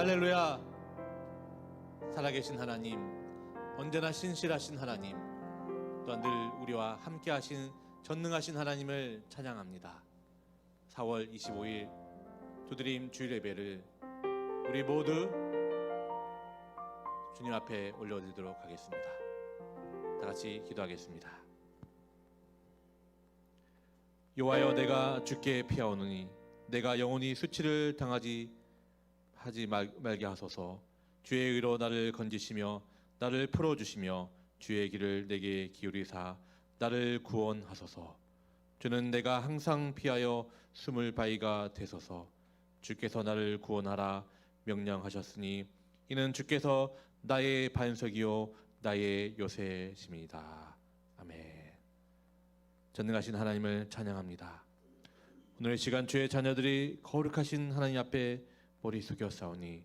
할렐루야. 살아계신 하나님, 언제나 신실하신 하나님, 또한 늘 우리와 함께 하신 전능하신 하나님을 찬양합니다. 4월 25일 두드림 주일 예배를 우리 모두 주님 앞에 올려드리도록 하겠습니다. 다 같이 기도하겠습니다. 여호와여, 내가 주께 피하오노니 내가 영원히 수치를 당하지 말게 하소서. 주의 의로 나를 건지시며 나를 풀어주시며 주의 길을 내게 기울이사 나를 구원하소서. 주는 내가 항상 피하여 숨을 바위가 되소서. 주께서 나를 구원하라 명령하셨으니 이는 주께서 나의 반석이요 나의 요새심이다. 아멘. 전능하신 하나님을 찬양합니다. 오늘 시간 주의 자녀들이 거룩하신 하나님 앞에 머리 숙여 싸우니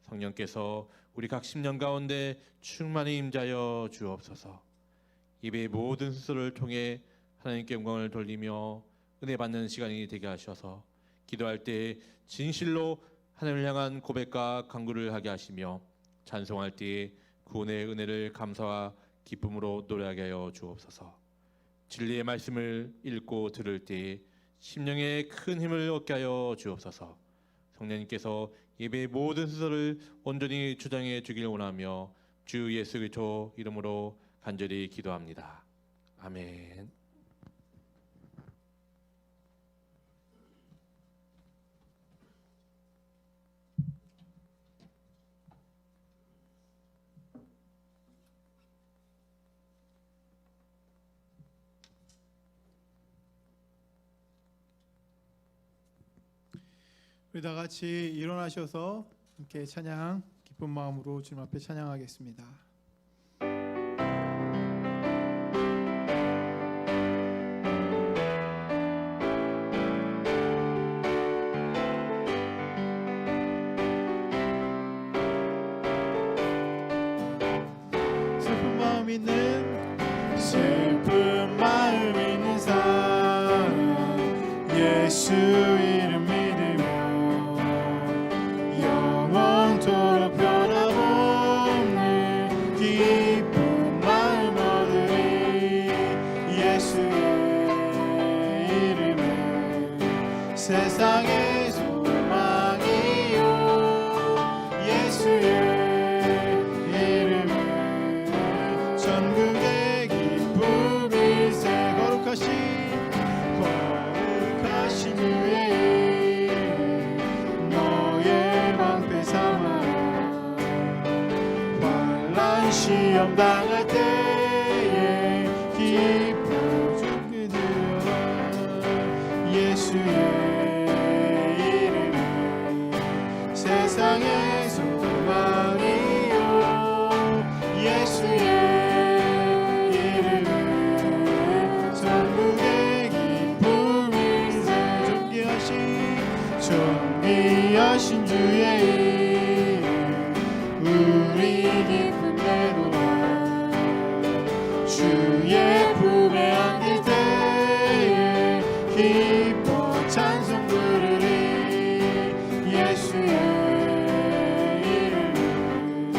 성령께서 우리 각 심령 가운데 충만히 임자여 주옵소서. 예배의 모든 순서를 통해 하나님께 영광을 돌리며 은혜 받는 시간이 되게 하셔서 기도할 때 진실로 하나님을 향한 고백과 간구를 하게 하시며 찬송할 때 구원의 은혜를 감사와 기쁨으로 노래하게 하여 주옵소서. 진리의 말씀을 읽고 들을 때 심령에 큰 힘을 얻게 하여 주옵소서. 성령님께서 예배의 모든 순서를 온전히 주장해 주길 원하며 주 예수 그리스도 이름으로 간절히 기도합니다. 아멘. 우리 다 같이 일어나셔서 함께 찬양 기쁜 마음으로 주님 앞에 찬양하겠습니다. 슬픈 마음 있는 사람 예수 이름 믿으며 영원토록 변함없는 기쁜 마음 얻으리. 예수의 이름은 세상의 소망이요 예수의 이름은 전국의 기쁨일세. 거룩하신 주의 너의 방패 삼아 환난 시험 당할 때에 기뻐 죽게 되어 예수의 이름은 세상의 소망이요 예수의 이름은 전국의 존귀하신 주의 이름 우리 기쁨 내도록 주의 품에 안길 때에 기뻐 찬송 부르리. 예수의 이름은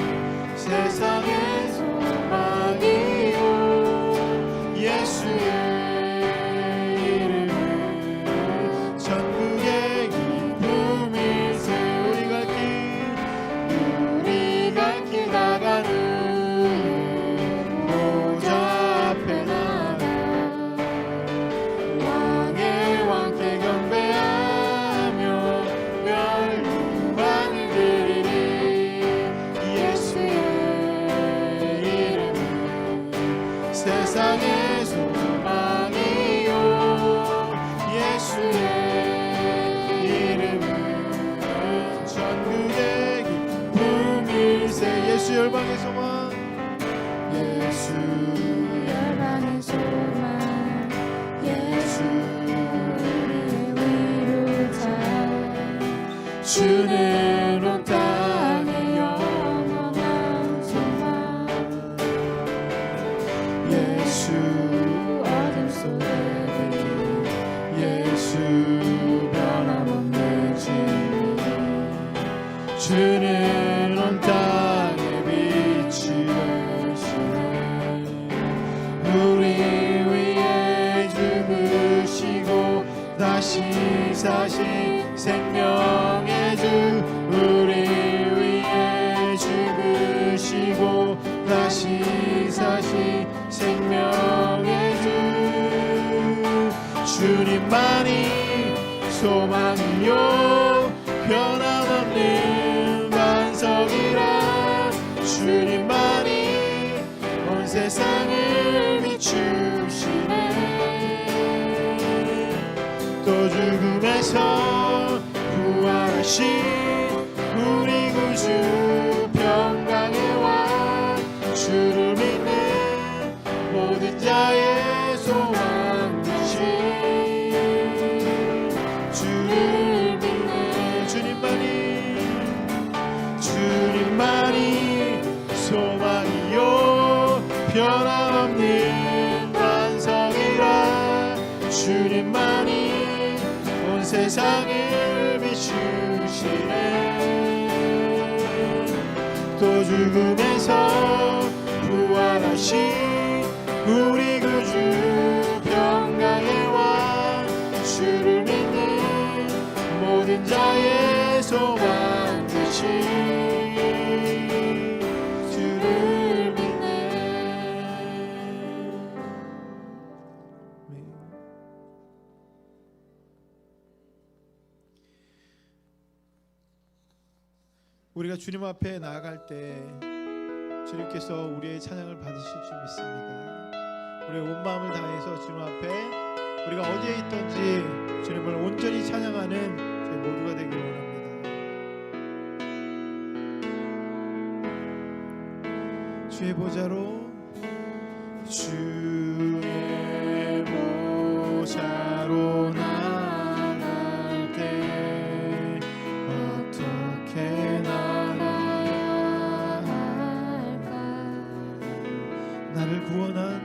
세상의 소망이요 예수의 세상의 소망이요 예수의 이름은 전국의 기쁨일세. 예수 열방의 소망 예수 열방의 소망 예수 우리의 위로자 주는 온 땅의 영원한 소망 예수 어둠 속에 예수 변함없는 진리 주는 온 땅에 빛이 되시네. 우리 위에 죽으시고 다시 사신 생명의 주, 우리 위에 죽으시고 다시 사신 생명의 주, 주님만이 소망이요 변함없는 반석이라. 주님만이 온 세상을 비추시네. 또 죽음에서 부활하신 우리 구주 평강의 왕, 주를 믿는 모든 자의 소망 되신 주를 믿는 주님만이 소망이요 변함없는 반석이라. 주님만이 온 세상을 비추시네. 또 죽음에서 부활하신 우리 구주 평강의 왕, 주를 믿는 모든 자의 소망 되신 주를 믿네. 우리가 주님 앞에 나아갈 때 주님께서 우리의 찬양을 받으실 줄 믿습니다. 우리의 온 마음을 다해서 주님 앞에 우리가 어디에 있든지 주님을 온전히 찬양하는 저희 모두가 되기를 원합니다. 주의 보좌로 주의 보좌로 나갈 때 어떻게 나가야 할까? 나를 구원한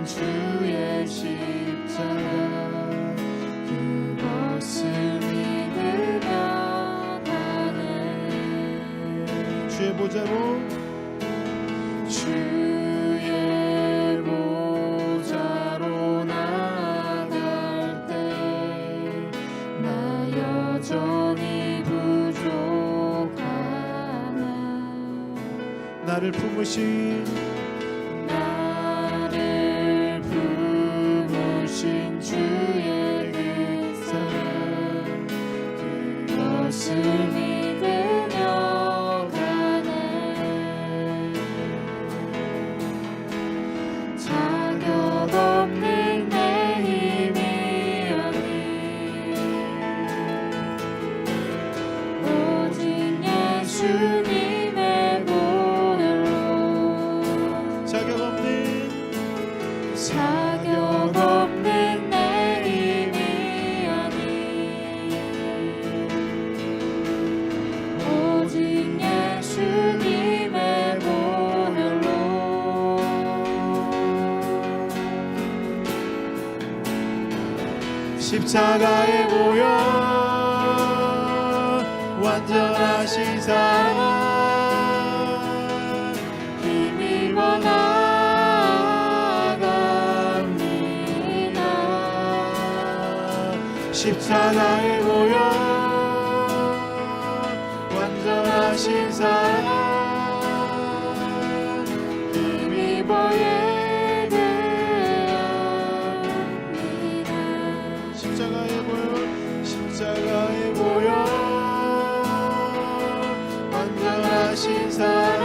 주의 십자가, 그것을 믿으며 가네. 주의 보좌로 나갈 때 나 여전히 부족하네. 나를 품으신 주의 그 사랑, 그것을 믿으며 가네. 자격 없는 내 힘이 아닌 오직 예수님의 보혈로. 자격 없는 내 힘이 아닌 오직 예수님의 보혈로. 십자가의 보혈 완전하신 사랑, 힘입어 십자가의 보혈 완전하신 사랑, 힘입어 예배합니다. 십자가의 보혈 완전하신 사랑,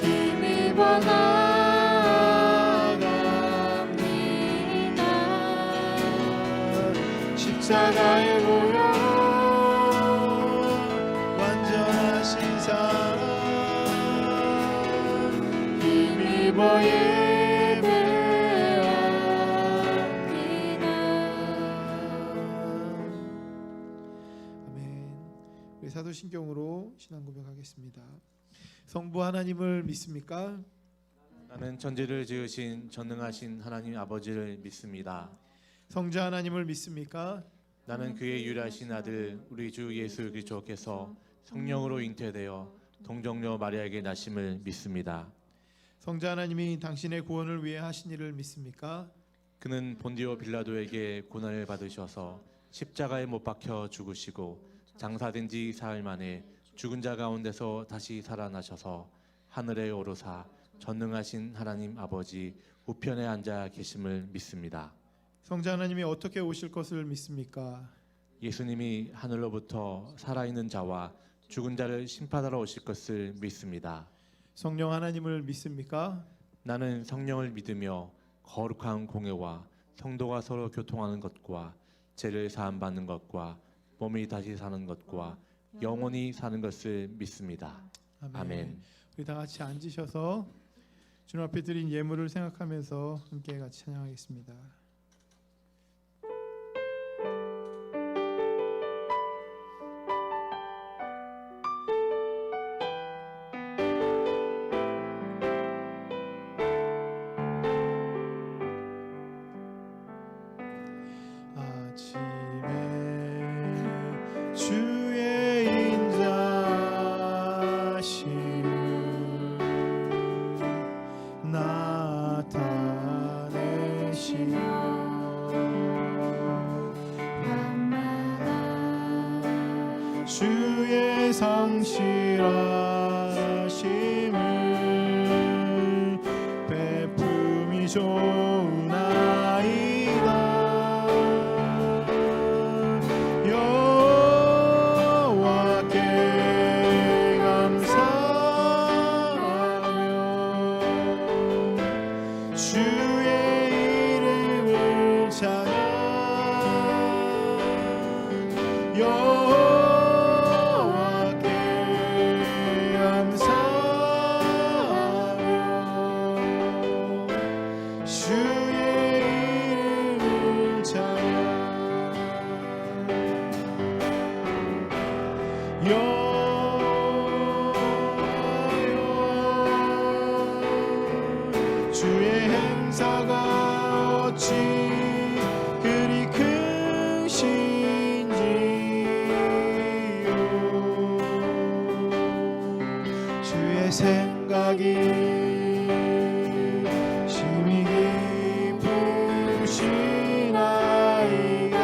힘입어 십자가의 보혈 완전하신 사랑, 힘입어 예배합니다. 아멘. 우리 사도신경으로 신앙 고백하겠습니다. 성부 하나님을 믿습니까? 나는 천지를 지으신 전능하신 하나님 아버지를 믿습니다. 성자 하나님을 믿습니까? 나는 그의 유일하신 아들 우리 주 예수 그리스도께서 성령으로 잉태되어 동정녀 마리아에게 나심을 믿습니다. 성자 하나님이 당신의 구원을 위해 하신 일을 믿습니까? 그는 본디오 빌라도에게 고난을 받으셔서 십자가에 못 박혀 죽으시고 장사된 지 사흘 만에 죽은 자 가운데서 다시 살아나셔서 하늘에 오르사 전능하신 하나님 아버지 우편에 앉아 계심을 믿습니다. 성자 하나님이 어떻게 오실 것을 믿습니까? 예수님이 하늘로부터 살아있는 자와 죽은 자를 심판하러 오실 것을 믿습니다. 성령 하나님을 믿습니까? 나는 성령을 믿으며 거룩한 공예와 성도가 서로 교통하는 것과 죄를 사함 받는 것과 몸이 다시 사는 것과 영원히 사는 것을 믿습니다. 아멘. 우리 다 같이 앉으셔서 주님 앞에 드린 예물을 생각하면서 함께 같이 찬양하겠습니다. 아침에 주의 인자심을 나타내시며 밤마다 주의 성실하심을 베품이 좋은 아이다. 여호와께 감사하며 주의 이름을 찬양. 여호와께 감사하며 주의 이름을 찬양. 여호와여 주의 행사가 어찌 그리 크신지요. 주의 생각이 심히 깊으시나이다.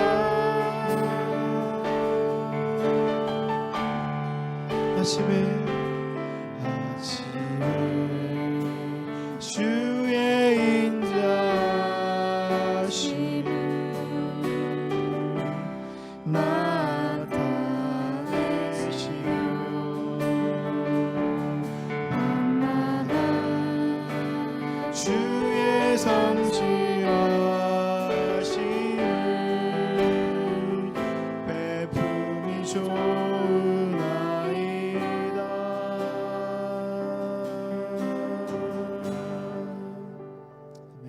아침에 주의 인자심을 나타내시며 밤마다 주의 성실하심을 베품이 좋은 아이다. 아멘.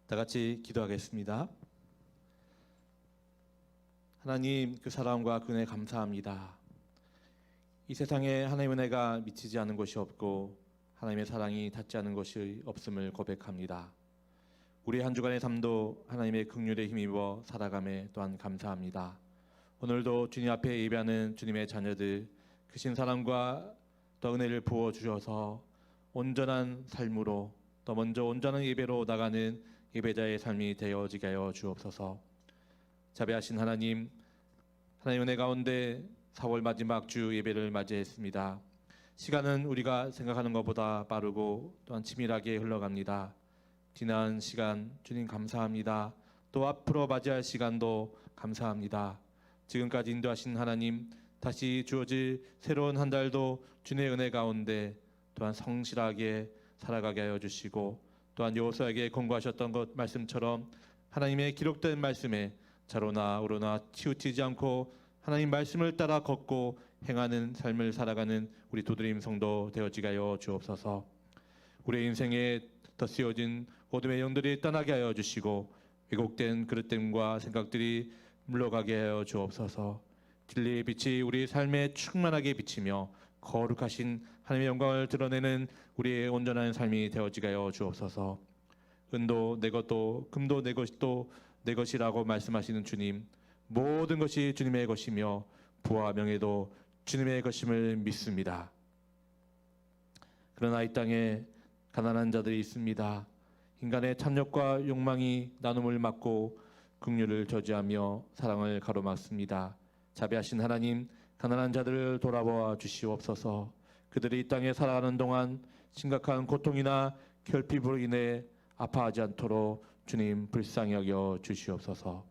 다 같이 기도하겠습니다. 하나님, 그 사랑과 그 은혜 감사합니다. 이 세상에 하나님의 은혜가 미치지 않은 것이 없고 하나님의 사랑이 닿지 않은 것이 없음을 고백합니다. 우리 한 주간의 삶도 하나님의 긍휼에 힘입어 살아감에 또한 감사합니다. 오늘도 주님 앞에 예배하는 주님의 자녀들 크신 사랑과 또 은혜를 부어 주셔서 온전한 삶으로 더 먼저 온전한 예배로 나가는 예배자의 삶이 되어지게 하여 주옵소서. 자비하신 하나님, 하나님의 은혜 가운데 4월 마지막 주 예배를 맞이했습니다. 시간은 우리가 생각하는 것보다 빠르고 또한 치밀하게 흘러갑니다. 지난 시간 주님 감사합니다. 또 앞으로 맞이할 시간도 감사합니다. 지금까지 인도하신 하나님, 다시 주어질 새로운 한 달도 주님의 은혜 가운데 또한 성실하게 살아가게 하여 주시고, 또한 여호수아에게 권고하셨던 것 말씀처럼 하나님의 기록된 말씀에 좌로나 우로나 치우치지 않고 하나님 말씀을 따라 걷고 행하는 삶을 살아가는 우리 도드림 성도 되어지게 하여 주옵소서. 우리의 인생에 덧씌워진 어둠의 영들이 떠나게 하여 주시고 왜곡된 그릇됨과 생각들이 물러가게 하여 주옵소서. 진리의 빛이 우리 삶에 충만하게 비치며 거룩하신 하나님의 영광을 드러내는 우리의 온전한 삶이 되어지게 하여 주옵소서. 은도 내 것도 금도 내 것도 내 것이라고 말씀하시는 주님, 모든 것이 주님의 것이며 부와 명예도 주님의 것임을 믿습니다. 그러나 이 땅에 가난한 자들이 있습니다. 인간의 탐욕과 욕망이 나눔을 막고 긍휼을 저지하며 사랑을 가로막습니다. 자비하신 하나님, 가난한 자들을 돌아보아 주시옵소서. 그들이 이 땅에 살아가는 동안 심각한 고통이나 결핍으로 인해 아파하지 않도록 주님 불쌍히 여겨 주시옵소서.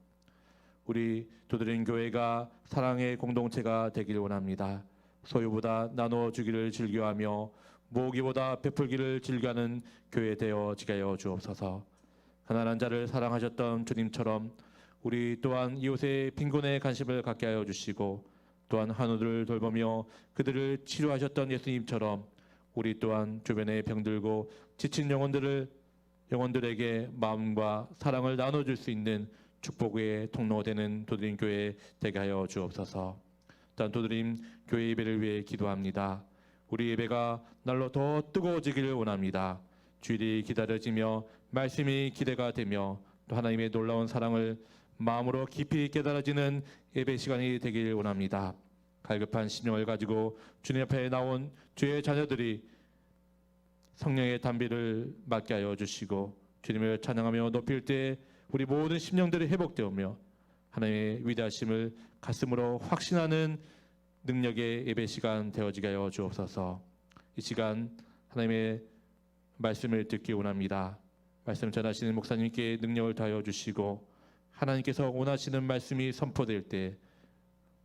우리 도드린 교회가 사랑의 공동체가 되길 원합니다. 소유보다 나누어 주기를 즐겨하며 모으기보다 베풀기를 즐겨하는 교회 되어지게 하여 주옵소서. 가난한 자를 사랑하셨던 주님처럼 우리 또한 이웃의 빈곤에 관심을 갖게 하여 주시고 또한 한우들을 돌보며 그들을 치료하셨던 예수님처럼 우리 또한 주변의 병들고 지친 영혼들에게 마음과 사랑을 나눠줄 수 있는 축복의 통로되는 도드림 교회 되게 하여 주옵소서. 또한 도드림 교회 예배를 위해 기도합니다. 우리 예배가 날로 더 뜨거워지기를 원합니다. 주일이 기다려지며 말씀이 기대가 되며 또 하나님의 놀라운 사랑을 마음으로 깊이 깨달아지는 예배 시간이 되길 원합니다. 갈급한 심령을 가지고 주님 앞에 나온 주의 자녀들이 성령의 담비를 맡게 하여 주시고 주님을 찬양하며 높일 때 우리 모든 심령들이 회복되오며 하나님의 위대하심을 가슴으로 확신하는 능력의 예배 시간 되어지게 하여 주옵소서. 이 시간 하나님의 말씀을 듣기 원합니다. 말씀 전하시는 목사님께 능력을 다하여 주시고 하나님께서 원하시는 말씀이 선포될 때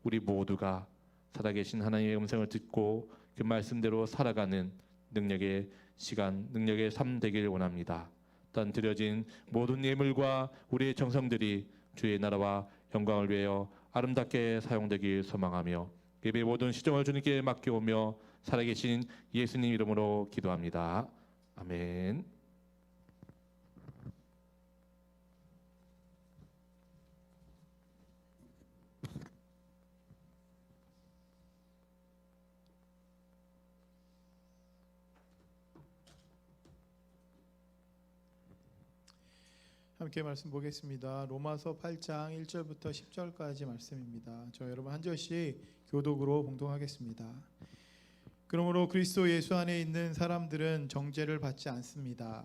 우리 모두가 살아계신 하나님의 음성을 듣고 그 말씀대로 살아가는 능력의 시간, 능력의 삶 되기를 원합니다. 또한 드려진 모든 예물과 우리의 정성들이 주의 나라와 영광을 위하여 아름답게 사용되길 소망하며 예배 모든 시정을 주님께 맡겨오며 살아계신 예수님 이름으로 기도합니다. 아멘. 함께 말씀 보겠습니다. 로마서 8장 1절부터 10절까지 말씀입니다. 저 여러분 한 절씩 교독으로 봉독하겠습니다. 그러므로 그리스도 예수 안에 있는 사람들은 정죄를 받지 않습니다.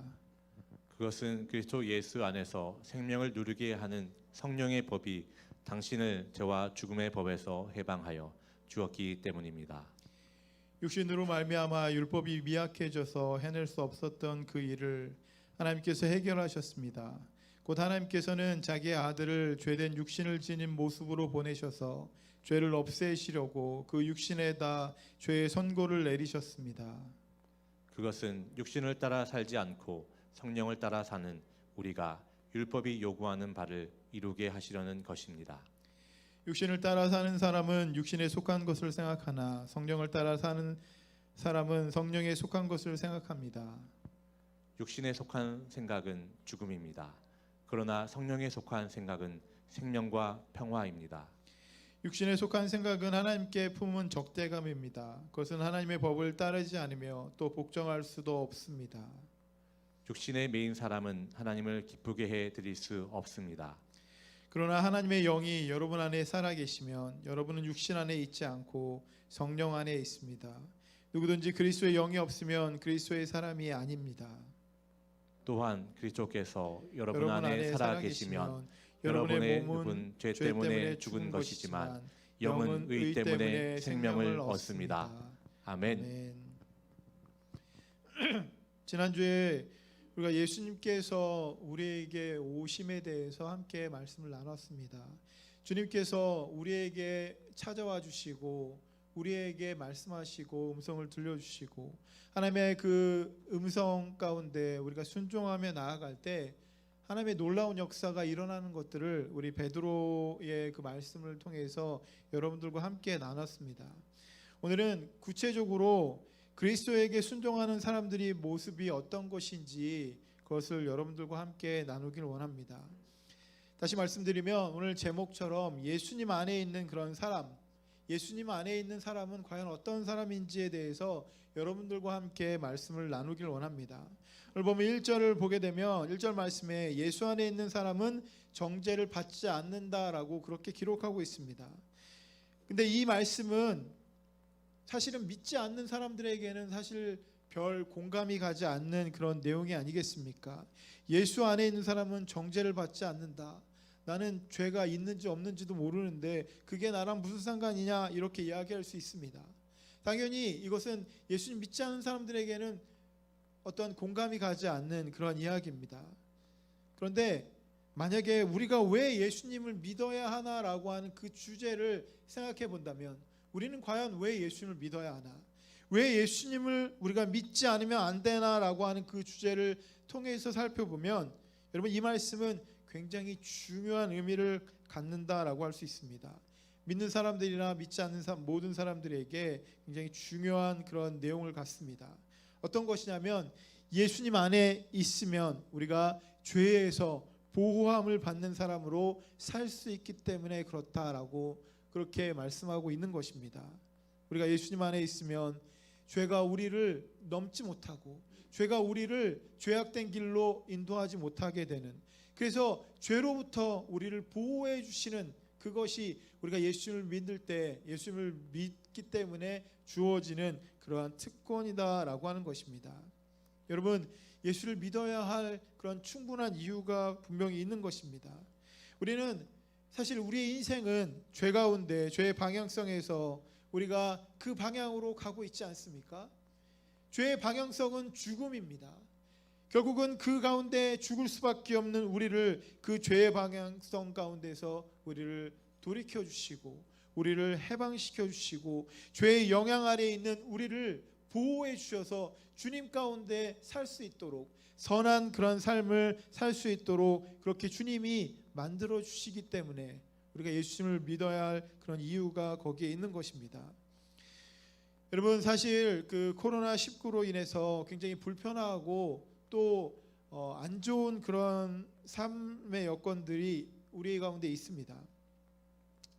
그것은 그리스도 예수 안에서 생명을 누리게 하는 성령의 법이 당신을 죄와 죽음의 법에서 해방하여 주었기 때문입니다. 육신으로 말미암아 율법이 미약해져서 해낼 수 없었던 그 일을 하나님께서 해결하셨습니다. 곧 하나님께서는 자기의 아들을 죄된 육신을 지닌 모습으로 보내셔서 죄를 없애시려고 그 육신에다 죄의 선고를 내리셨습니다. 그것은 육신을 따라 살지 않고 성령을 따라 사는 우리가 율법이 요구하는 바를 이루게 하시려는 것입니다. 육신을 따라 사는 사람은 육신에 속한 것을 생각하나 성령을 따라 사는 사람은 성령에 속한 것을 생각합니다. 육신에 속한 생각은 죽음입니다. 그러나 성령에 속한 생각은 생명과 평화입니다. 육신에 속한 생각은 하나님께 품은 적대감입니다. 그것은 하나님의 법을 따르지 않으며 또 복종할 수도 없습니다. 육신의 메인 사람은 하나님을 기쁘게 해 드릴 수 없습니다. 그러나 하나님의 영이 여러분 안에 살아계시면 여러분은 육신 안에 있지 않고 성령 안에 있습니다. 누구든지 그리스도의 영이 없으면 그리스도의 사람이 아닙니다. 또한 그리스도께서 여러분 안에 살아계시면 여러분의 몸은 죄 때문에 죽은 것이지만 영은 의 때문에 생명을 얻습니다. 아멘. 지난주에 우리가 예수님께서 우리에게 오심에 대해서 함께 말씀을 나눴습니다. 주님께서 우리에게 찾아와 주시고 우리에게 말씀하시고 음성을 들려주시고 하나님의 그 음성 가운데 우리가 순종하며 나아갈 때 하나님의 놀라운 역사가 일어나는 것들을 우리 베드로의 그 말씀을 통해서 여러분들과 함께 나눴습니다. 오늘은 구체적으로 그리스도에게 순종하는 사람들이 모습이 어떤 것인지 그것을 여러분들과 함께 나누길 원합니다. 다시 말씀드리면 오늘 제목처럼 예수님 안에 있는 그런 사람, 예수님 안에 있는 사람은 과연 어떤 사람인지에 대해서 여러분들과 함께 말씀을 나누길 원합니다. 오늘 보면 1절을 보게 되면 1절 말씀에 예수 안에 있는 사람은 정죄를 받지 않는다라고 그렇게 기록하고 있습니다. 근데 이 말씀은 사실은 믿지 않는 사람들에게는 사실 별 공감이 가지 않는 그런 내용이 아니겠습니까? 예수 안에 있는 사람은 정죄를 받지 않는다. 나는 죄가 있는지 없는지도 모르는데 그게 나랑 무슨 상관이냐 이렇게 이야기할 수 있습니다. 당연히 이것은 예수님 믿지 않는 사람들에게는 어떤 공감이 가지 않는 그런 이야기입니다. 그런데 만약에 우리가 왜 예수님을 믿어야 하나라고 하는 그 주제를 생각해 본다면 우리는 과연 왜 예수님을 믿어야 하나? 왜 예수님을 우리가 믿지 않으면 안 되나라고 하는 그 주제를 통해서 살펴보면 여러분 이 말씀은 굉장히 중요한 의미를 갖는다라고 할 수 있습니다. 믿는 사람들이나 믿지 않는 모든 사람들에게 굉장히 중요한 그런 내용을 갖습니다. 어떤 것이냐면 예수님 안에 있으면 우리가 죄에서 보호함을 받는 사람으로 살 수 있기 때문에 그렇다라고 그렇게 말씀하고 있는 것입니다. 우리가 예수님 안에 있으면 죄가 우리를 넘지 못하고 죄가 우리를 죄악된 길로 인도하지 못하게 되는, 그래서 죄로부터 우리를 보호해 주시는 그것이 우리가 예수님을 믿을 때 예수님을 믿기 때문에 주어지는 그러한 특권이다라고 하는 것입니다. 여러분 예수를 믿어야 할 그런 충분한 이유가 분명히 있는 것입니다. 우리는 사실 우리의 인생은 죄 가운데 죄의 방향성에서 우리가 그 방향으로 가고 있지 않습니까? 죄의 방향성은 죽음입니다. 결국은 그 가운데 죽을 수밖에 없는 우리를 그 죄의 방향성 가운데서 우리를 돌이켜 주시고 우리를 해방시켜 주시고 죄의 영향 아래에 있는 우리를 보호해 주셔서 주님 가운데 살 수 있도록 선한 그런 삶을 살 수 있도록 그렇게 주님이 만들어 주시기 때문에 우리가 예수님을 믿어야 할 그런 이유가 거기에 있는 것입니다. 여러분 사실 그 코로나19로 인해서 굉장히 불편하고 또 안 좋은 그런 삶의 여건들이 우리 가운데 있습니다.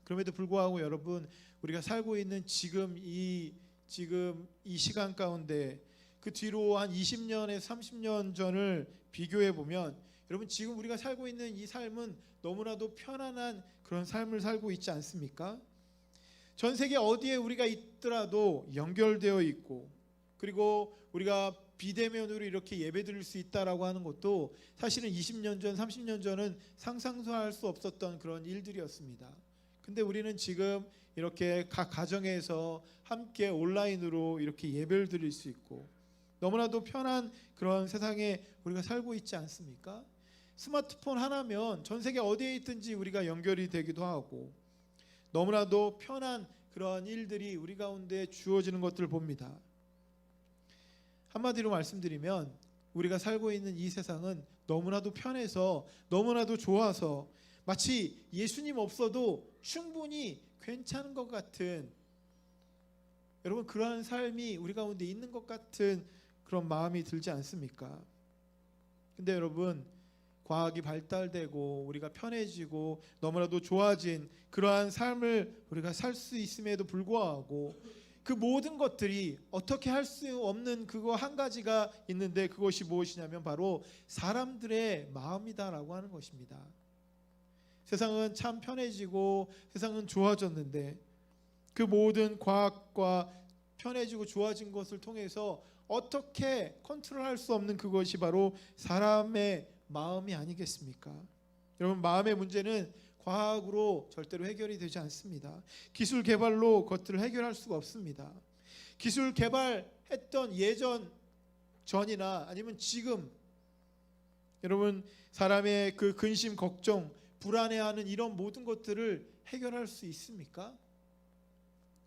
그럼에도 불구하고 여러분 우리가 살고 있는 지금 이 시간 가운데 그 뒤로 한 20년에서 30년 전을 비교해 보면 여러분 지금 우리가 살고 있는 이 삶은 너무나도 편안한 그런 삶을 살고 있지 않습니까? 전 세계 어디에 우리가 있더라도 연결되어 있고 그리고 우리가 비대면으로 이렇게 예배드릴 수 있다라고 하는 것도 사실은 20년 전, 30년 전은 상상도 할 수 없었던 그런 일들이었습니다. 근데 우리는 지금 이렇게 각 가정에서 함께 온라인으로 이렇게 예배를 드릴 수 있고 너무나도 편한 그런 세상에 우리가 살고 있지 않습니까? 스마트폰 하나면 전 세계 어디에 있든지 우리가 연결이 되기도 하고 너무나도 편한 그런 일들이 우리 가운데 주어지는 것들을 봅니다. 한마디로 말씀드리면 우리가 살고 있는 이 세상은 너무나도 편해서 너무나도 좋아서 마치 예수님 없어도 충분히 괜찮은 것 같은 여러분 그러한 삶이 우리 가운데 있는 것 같은 그런 마음이 들지 않습니까? 근데 여러분 과학이 발달되고 우리가 편해지고 너무나도 좋아진 그러한 삶을 우리가 살 수 있음에도 불구하고 그 모든 것들이 어떻게 할 수 없는 그거 한 가지가 있는데 그것이 무엇이냐면 바로 사람들의 마음이다라고 하는 것입니다. 세상은 참 편해지고 세상은 좋아졌는데 그 모든 과학과 편해지고 좋아진 것을 통해서 어떻게 컨트롤할 수 없는 그것이 바로 사람의 마음이 아니겠습니까? 여러분 마음의 문제는 과학으로 절대로 해결이 되지 않습니다. 기술 개발로 그것들을 해결할 수가 없습니다. 기술 개발했던 전이나 아니면 지금 여러분 사람의 그 근심, 걱정, 불안해하는 이런 모든 것들을 해결할 수 있습니까?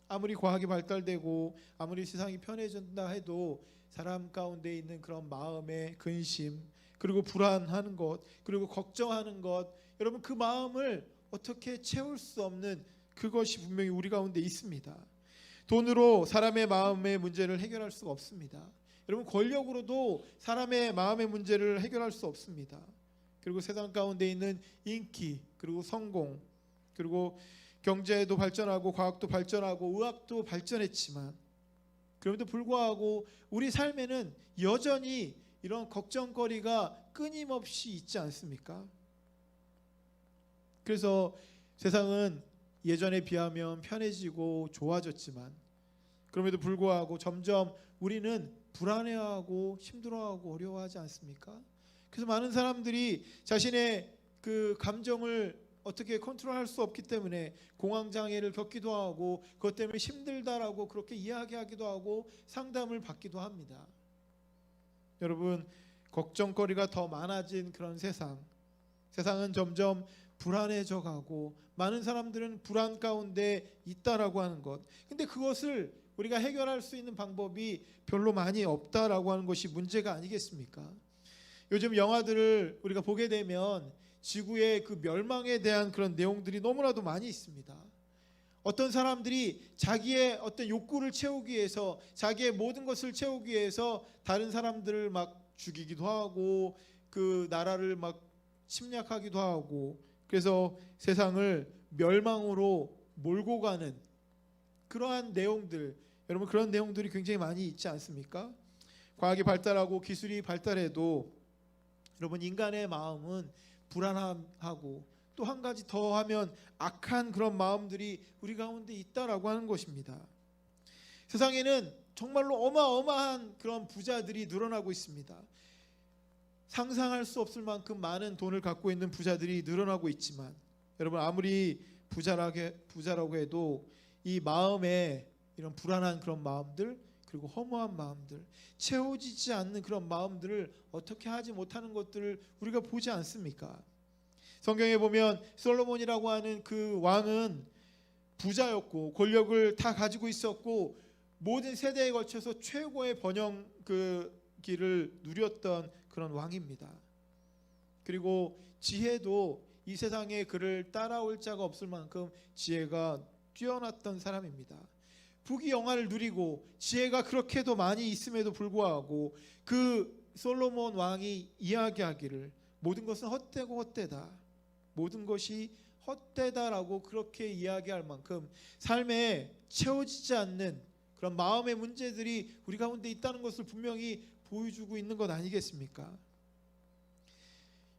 아무리 과학이 발달되고 아무리 세상이 편해진다 해도 사람 가운데 있는 그런 마음의 근심 그리고 불안하는 것 그리고 걱정하는 것 여러분 그 마음을 어떻게 채울 수 없는 그것이 분명히 우리 가운데 있습니다. 돈으로 사람의 마음의 문제를 해결할 수가 없습니다. 여러분, 권력으로도 사람의 마음의 문제를 해결할 수 없습니다. 그리고 세상 가운데 있는 인기, 그리고 성공, 그리고 경제도 발전하고 과학도 발전하고 의학도 발전했지만 그럼에도 불구하고 우리 삶에는 여전히 이런 걱정거리가 끊임없이 있지 않습니까? 그래서 세상은 예전에 비하면 편해지고 좋아졌지만 그럼에도 불구하고 점점 우리는 불안해하고 힘들어하고 어려워하지 않습니까? 그래서 많은 사람들이 자신의 그 감정을 어떻게 컨트롤할 수 없기 때문에 공황장애를 겪기도 하고 그것 때문에 힘들다라고 그렇게 이야기하기도 하고 상담을 받기도 합니다. 여러분, 걱정거리가 더 많아진 그런 세상은 점점 불안해져 가고 많은 사람들은 불안 가운데 있다라고 하는 것. 근데 그것을 우리가 해결할 수 있는 방법이 별로 많이 없다라고 하는 것이 문제가 아니겠습니까? 요즘 영화들을 우리가 보게 되면 지구의 그 멸망에 대한 그런 내용들이 너무나도 많이 있습니다. 어떤 사람들이 자기의 어떤 욕구를 채우기 위해서, 자기의 모든 것을 채우기 위해서 다른 사람들을 막 죽이기도 하고 그 나라를 막 침략하기도 하고, 그래서 세상을 멸망으로 몰고 가는 그러한 내용들, 여러분, 그런 내용들이 굉장히 많이 있지 않습니까? 과학이 발달하고 기술이 발달해도 여러분, 인간의 마음은 불안하고 또 한 가지 더 하면 악한 그런 마음들이 우리 가운데 있다라고 하는 것입니다. 세상에는 정말로 어마어마한 그런 부자들이 늘어나고 있습니다. 상상할 수 없을 만큼 많은 돈을 갖고 있는 부자들이 늘어나고 있지만 여러분, 아무리 부자라고 해도 이 마음에 이런 불안한 그런 마음들, 그리고 허무한 마음들, 채워지지 않는 그런 마음들을 어떻게 하지 못하는 것들을 우리가 보지 않습니까? 성경에 보면 솔로몬이라고 하는 그 왕은 부자였고 권력을 다 가지고 있었고 모든 세대에 걸쳐서 최고의 번영 그 길을 누렸던 그런 왕입니다. 그리고 지혜도 이 세상에 그를 따라올 자가 없을 만큼 지혜가 뛰어났던 사람입니다. 부귀영화를 누리고 지혜가 그렇게도 많이 있음에도 불구하고 그 솔로몬 왕이 이야기하기를 모든 것은 헛되고 헛되다, 모든 것이 헛되다라고 그렇게 이야기할 만큼 삶에 채워지지 않는 그런 마음의 문제들이 우리 가운데 있다는 것을 분명히 보여주고 있는 것 아니겠습니까?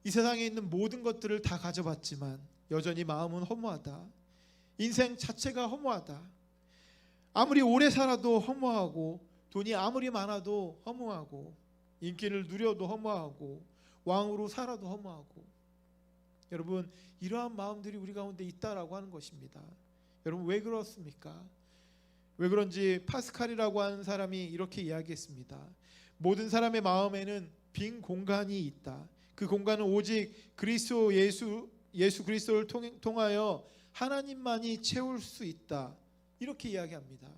이 세상에 있는 모든 것들을 다 가져봤지만 여전히 마음은 허무하다. 인생 자체가 허무하다. 아무리 오래 살아도 허무하고 돈이 아무리 많아도 허무하고 인기를 누려도 허무하고 왕으로 살아도 허무하고, 여러분, 이러한 마음들이 우리 가운데 있다라고 하는 것입니다. 여러분, 왜 그렇습니까? 왜 그런지 파스칼이라고 하는 사람이 이렇게 이야기했습니다. 모든 사람의 마음에는 빈 공간이 있다. 그 공간은 오직 그리스도 예수 그리스도를 통하여 하나님만이 채울 수 있다. 이렇게 이야기합니다.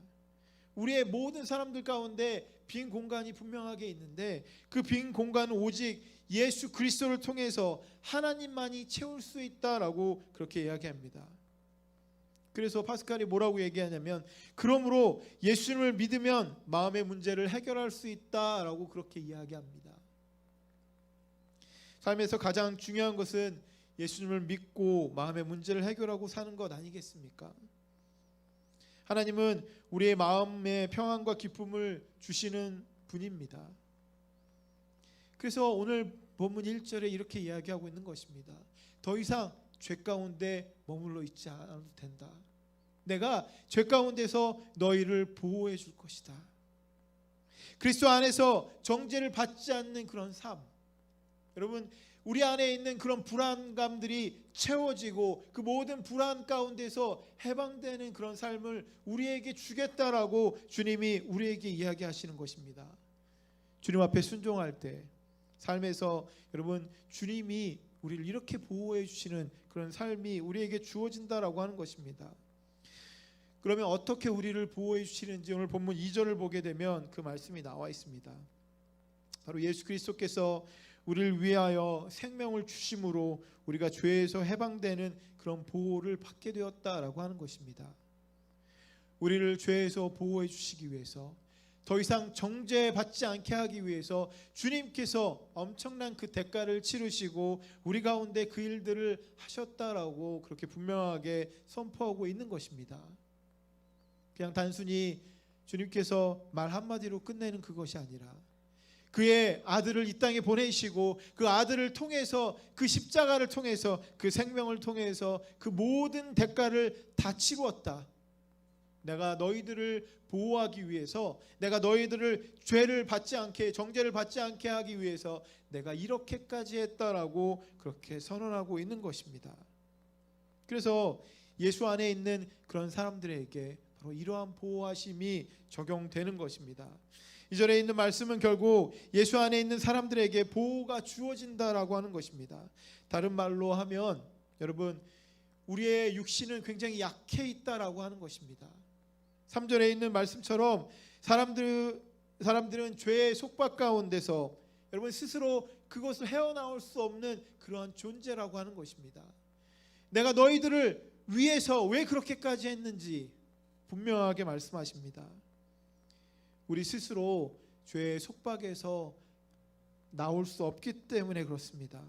우리의 모든 사람들 가운데 빈 공간이 분명하게 있는데 그 빈 공간은 오직 예수 그리스도를 통해서 하나님만이 채울 수 있다라고 그렇게 이야기합니다. 그래서 파스칼이 뭐라고 얘기하냐면, 그러므로 예수님을 믿으면 마음의 문제를 해결할 수 있다라고 그렇게 이야기합니다. 삶에서 가장 중요한 것은 예수님을 믿고 마음의 문제를 해결하고 사는 것 아니겠습니까? 하나님은 우리의 마음의 평안과 기쁨을 주시는 분입니다. 그래서 오늘 본문 1절에 이렇게 이야기하고 있는 것입니다. 더 이상 죄 가운데 머물러 있지 않아도 된다. 내가 죄 가운데서 너희를 보호해 줄 것이다. 그리스도 안에서 정죄를 받지 않는 그런 삶, 여러분, 우리 안에 있는 그런 불안감들이 채워지고 그 모든 불안 가운데서 해방되는 그런 삶을 우리에게 주겠다라고 주님이 우리에게 이야기하시는 것입니다. 주님 앞에 순종할 때 삶에서 여러분, 주님이 우리를 이렇게 보호해 주시는 그런 삶이 우리에게 주어진다라고 하는 것입니다. 그러면 어떻게 우리를 보호해 주시는지 오늘 본문 2절을 보게 되면 그 말씀이 나와 있습니다. 바로 예수 그리스도께서 우리를 위하여 생명을 주심으로 우리가 죄에서 해방되는 그런 보호를 받게 되었다라고 하는 것입니다. 우리를 죄에서 보호해 주시기 위해서 더 이상 정죄받지 않게 하기 위해서 주님께서 엄청난 그 대가를 치르시고 우리 가운데 그 일들을 하셨다라고 그렇게 분명하게 선포하고 있는 것입니다. 그냥 단순히 주님께서 말 한마디로 끝내는 그것이 아니라 그의 아들을 이 땅에 보내시고 그 아들을 통해서 그 십자가를 통해서 그 생명을 통해서 그 모든 대가를 다 치루었다. 내가 너희들을 보호하기 위해서, 내가 너희들을 죄를 받지 않게, 정죄를 받지 않게 하기 위해서 내가 이렇게까지 했다라고 그렇게 선언하고 있는 것입니다. 그래서 예수 안에 있는 그런 사람들에게 바로 이러한 보호하심이 적용되는 것입니다. 이 절에 있는 말씀은 결국 예수 안에 있는 사람들에게 보호가 주어진다라고 하는 것입니다. 다른 말로 하면 여러분, 우리의 육신은 굉장히 약해 있다라고 하는 것입니다. 3절에 있는 말씀처럼 사람들은 죄의 속박 가운데서 여러분 스스로 그것을 헤어나올 수 없는 그러한 존재라고 하는 것입니다. 내가 너희들을 위해서 왜 그렇게까지 했는지 분명하게 말씀하십니다. 우리 스스로 죄의 속박에서 나올 수 없기 때문에 그렇습니다.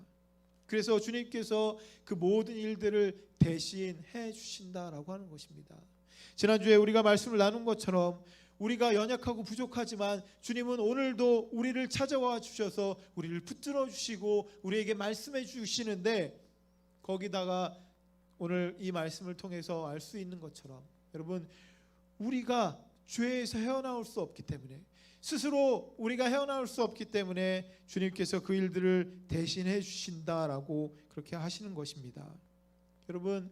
그래서 주님께서 그 모든 일들을 대신 해 주신다라고 하는 것입니다. 지난주에 우리가 말씀을 나눈 것처럼 우리가 연약하고 부족하지만 주님은 오늘도 우리를 찾아와 주셔서 우리를 붙들어 주시고 우리에게 말씀해 주시는데, 거기다가 오늘 이 말씀을 통해서 알 수 있는 것처럼 여러분, 우리가 죄에서 헤어나올 수 없기 때문에, 스스로 우리가 헤어나올 수 없기 때문에 주님께서 그 일들을 대신해 주신다라고 그렇게 하시는 것입니다. 여러분,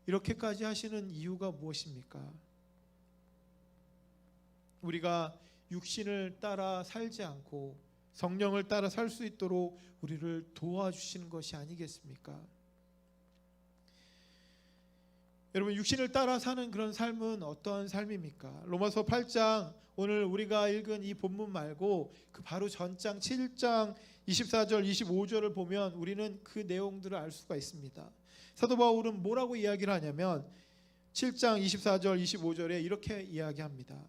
이렇게까지 하시는 이유가 무엇입니까? 우리가 육신을 따라 살지 않고 성령을 따라 살 수 있도록 우리를 도와주시는 것이 아니겠습니까? 여러분, 육신을 따라 사는 그런 삶은 어떠한 삶입니까? 로마서 8장, 오늘 우리가 읽은 이 본문 말고 그 바로 전장 7장 24절 25절을 보면 우리는 그 내용들을 알 수가 있습니다. 사도 바울은 뭐라고 이야기를 하냐면 7장 24절 25절에 이렇게 이야기합니다.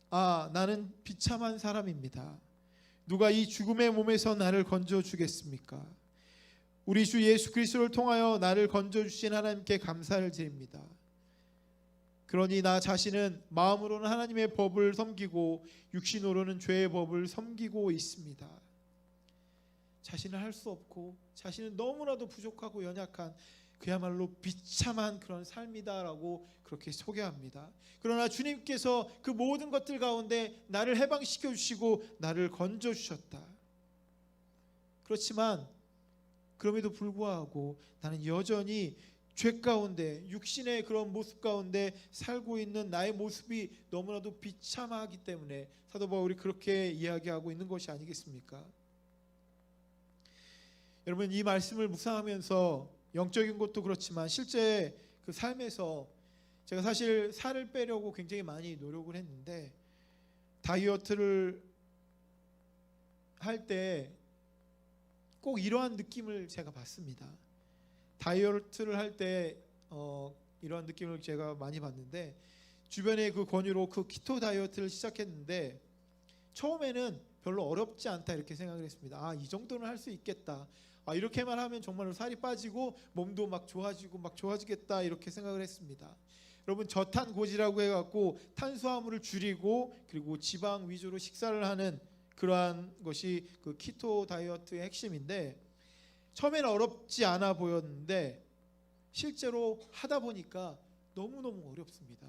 아, 나는 비참한 사람입니다. 누가 이 죽음의 몸에서 나를 건져주겠습니까? 우리 주 예수 그리스도를 통하여 나를 건져주신 하나님께 감사를 드립니다. 그러니 나 자신은 마음으로는 하나님의 법을 섬기고 육신으로는 죄의 법을 섬기고 있습니다. 자신은 할 수 없고 자신은 너무나도 부족하고 연약한 그야말로 비참한 그런 삶이다라고 그렇게 소개합니다. 그러나 주님께서 그 모든 것들 가운데 나를 해방시켜 주시고 나를 건져 주셨다. 그렇지만 그럼에도 불구하고 나는 여전히 죄 가운데, 육신의 그런 모습 가운데 살고 있는 나의 모습이 너무나도 비참하기 때문에 사도 바울이 그렇게 이야기하고 있는 것이 아니겠습니까? 여러분, 이 말씀을 묵상하면서 영적인 것도 그렇지만 실제 그 삶에서 제가 사실 살을 빼려고 굉장히 많이 노력을 했는데, 다이어트를 할 때 꼭 이러한 느낌을 제가 받습니다. 다이어트를 할 때 이러한 느낌을 제가 많이 받는데, 주변의 그 권유로 그 키토 다이어트를 시작했는데 처음에는 별로 어렵지 않다 이렇게 생각을 했습니다. 아, 이 정도는 할 수 있겠다. 아, 이렇게만 하면 정말로 살이 빠지고 몸도 막 좋아지고 막 좋아지겠다 이렇게 생각을 했습니다. 여러분, 저탄고지라고 해갖고 탄수화물을 줄이고 그리고 지방 위주로 식사를 하는 그러한 것이 그 키토 다이어트의 핵심인데, 처음에는 어렵지 않아 보였는데 실제로 하다 보니까 너무너무 어렵습니다.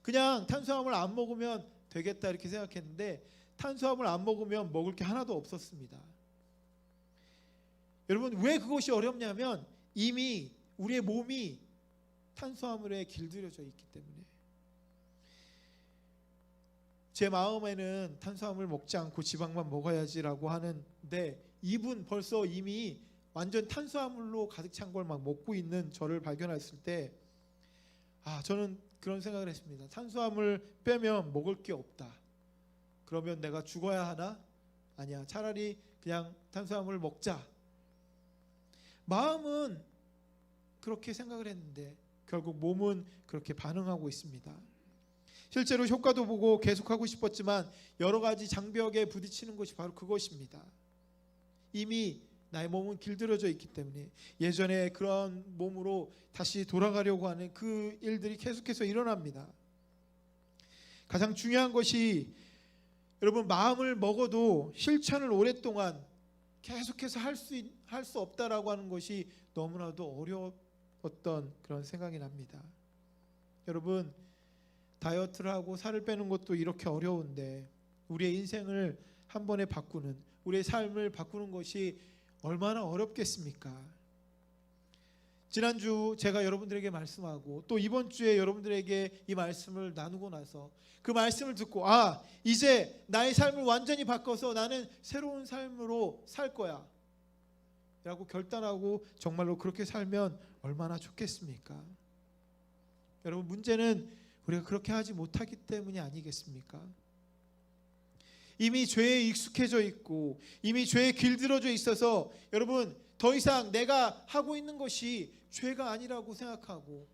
그냥 탄수화물 안 먹으면 되겠다 이렇게 생각했는데 탄수화물 안 먹으면 먹을 게 하나도 없었습니다. 여러분, 왜 그것이 어렵냐면 이미 우리의 몸이 탄수화물에 길들여져 있기 때문에. 제 마음에는 탄수화물 먹지 않고 지방만 먹어야지라고 하는데 입은 벌써 이미 완전 탄수화물로 가득 찬 걸 막 먹고 있는 저를 발견했을 때, 저는 그런 생각을 했습니다. 탄수화물 빼면 먹을 게 없다. 그러면 내가 죽어야 하나? 아니야, 차라리 그냥 탄수화물 먹자. 마음은 그렇게 생각을 했는데 결국 몸은 그렇게 반응하고 있습니다. 실제로 효과도 보고 계속하고 싶었지만 여러 가지 장벽에 부딪히는 것이 바로 그것입니다. 이미 나의 몸은 길들여져 있기 때문에 예전에 그런 몸으로 다시 돌아가려고 하는 그 일들이 계속해서 일어납니다. 가장 중요한 것이 여러분, 마음을 먹어도 실천을 오랫동안 계속해서 할 수 없다라고 하는 것이 너무나도 어려웠던 그런 생각이 납니다. 여러분, 다이어트를 하고 살을 빼는 것도 이렇게 어려운데 우리의 인생을 한 번에 바꾸는, 우리의 삶을 바꾸는 것이 얼마나 어렵겠습니까? 지난주 제가 여러분들에게 말씀하고 또 이번 주에 여러분들에게 이 말씀을 나누고 나서 그 말씀을 듣고 이제 나의 삶을 완전히 바꿔서 나는 새로운 삶으로 살 거야 라고 결단하고 정말로 그렇게 살면 얼마나 좋겠습니까? 여러분, 문제는 우리가 그렇게 하지 못하기 때문이 아니겠습니까? 이미 죄에 익숙해져 있고 이미 죄에 길들어져 있어서 여러분, 더 이상 내가 하고 있는 것이 죄가 아니라고 생각하고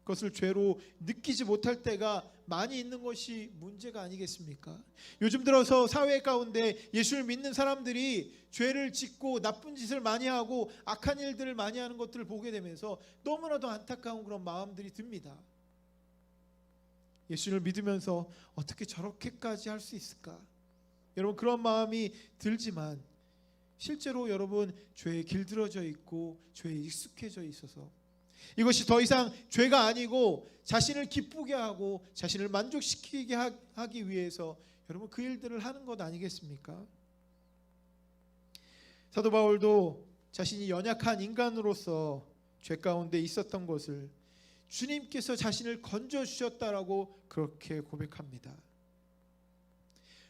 그것을 죄로 느끼지 못할 때가 많이 있는 것이 문제가 아니겠습니까? 요즘 들어서 사회 가운데 예수를 믿는 사람들이 죄를 짓고 나쁜 짓을 많이 하고 악한 일들을 많이 하는 것들을 보게 되면서 너무나도 안타까운 그런 마음들이 듭니다. 예수를 믿으면서 어떻게 저렇게까지 할 수 있을까? 여러분, 그런 마음이 들지만 실제로 여러분, 죄에 길들어져 있고 죄에 익숙해져 있어서 이것이 더 이상 죄가 아니고 자신을 기쁘게 하고 자신을 만족시키게 하기 위해서 여러분, 그 일들을 하는 것 아니겠습니까? 사도 바울도 자신이 연약한 인간으로서 죄 가운데 있었던 것을 주님께서 자신을 건져주셨다라고 그렇게 고백합니다.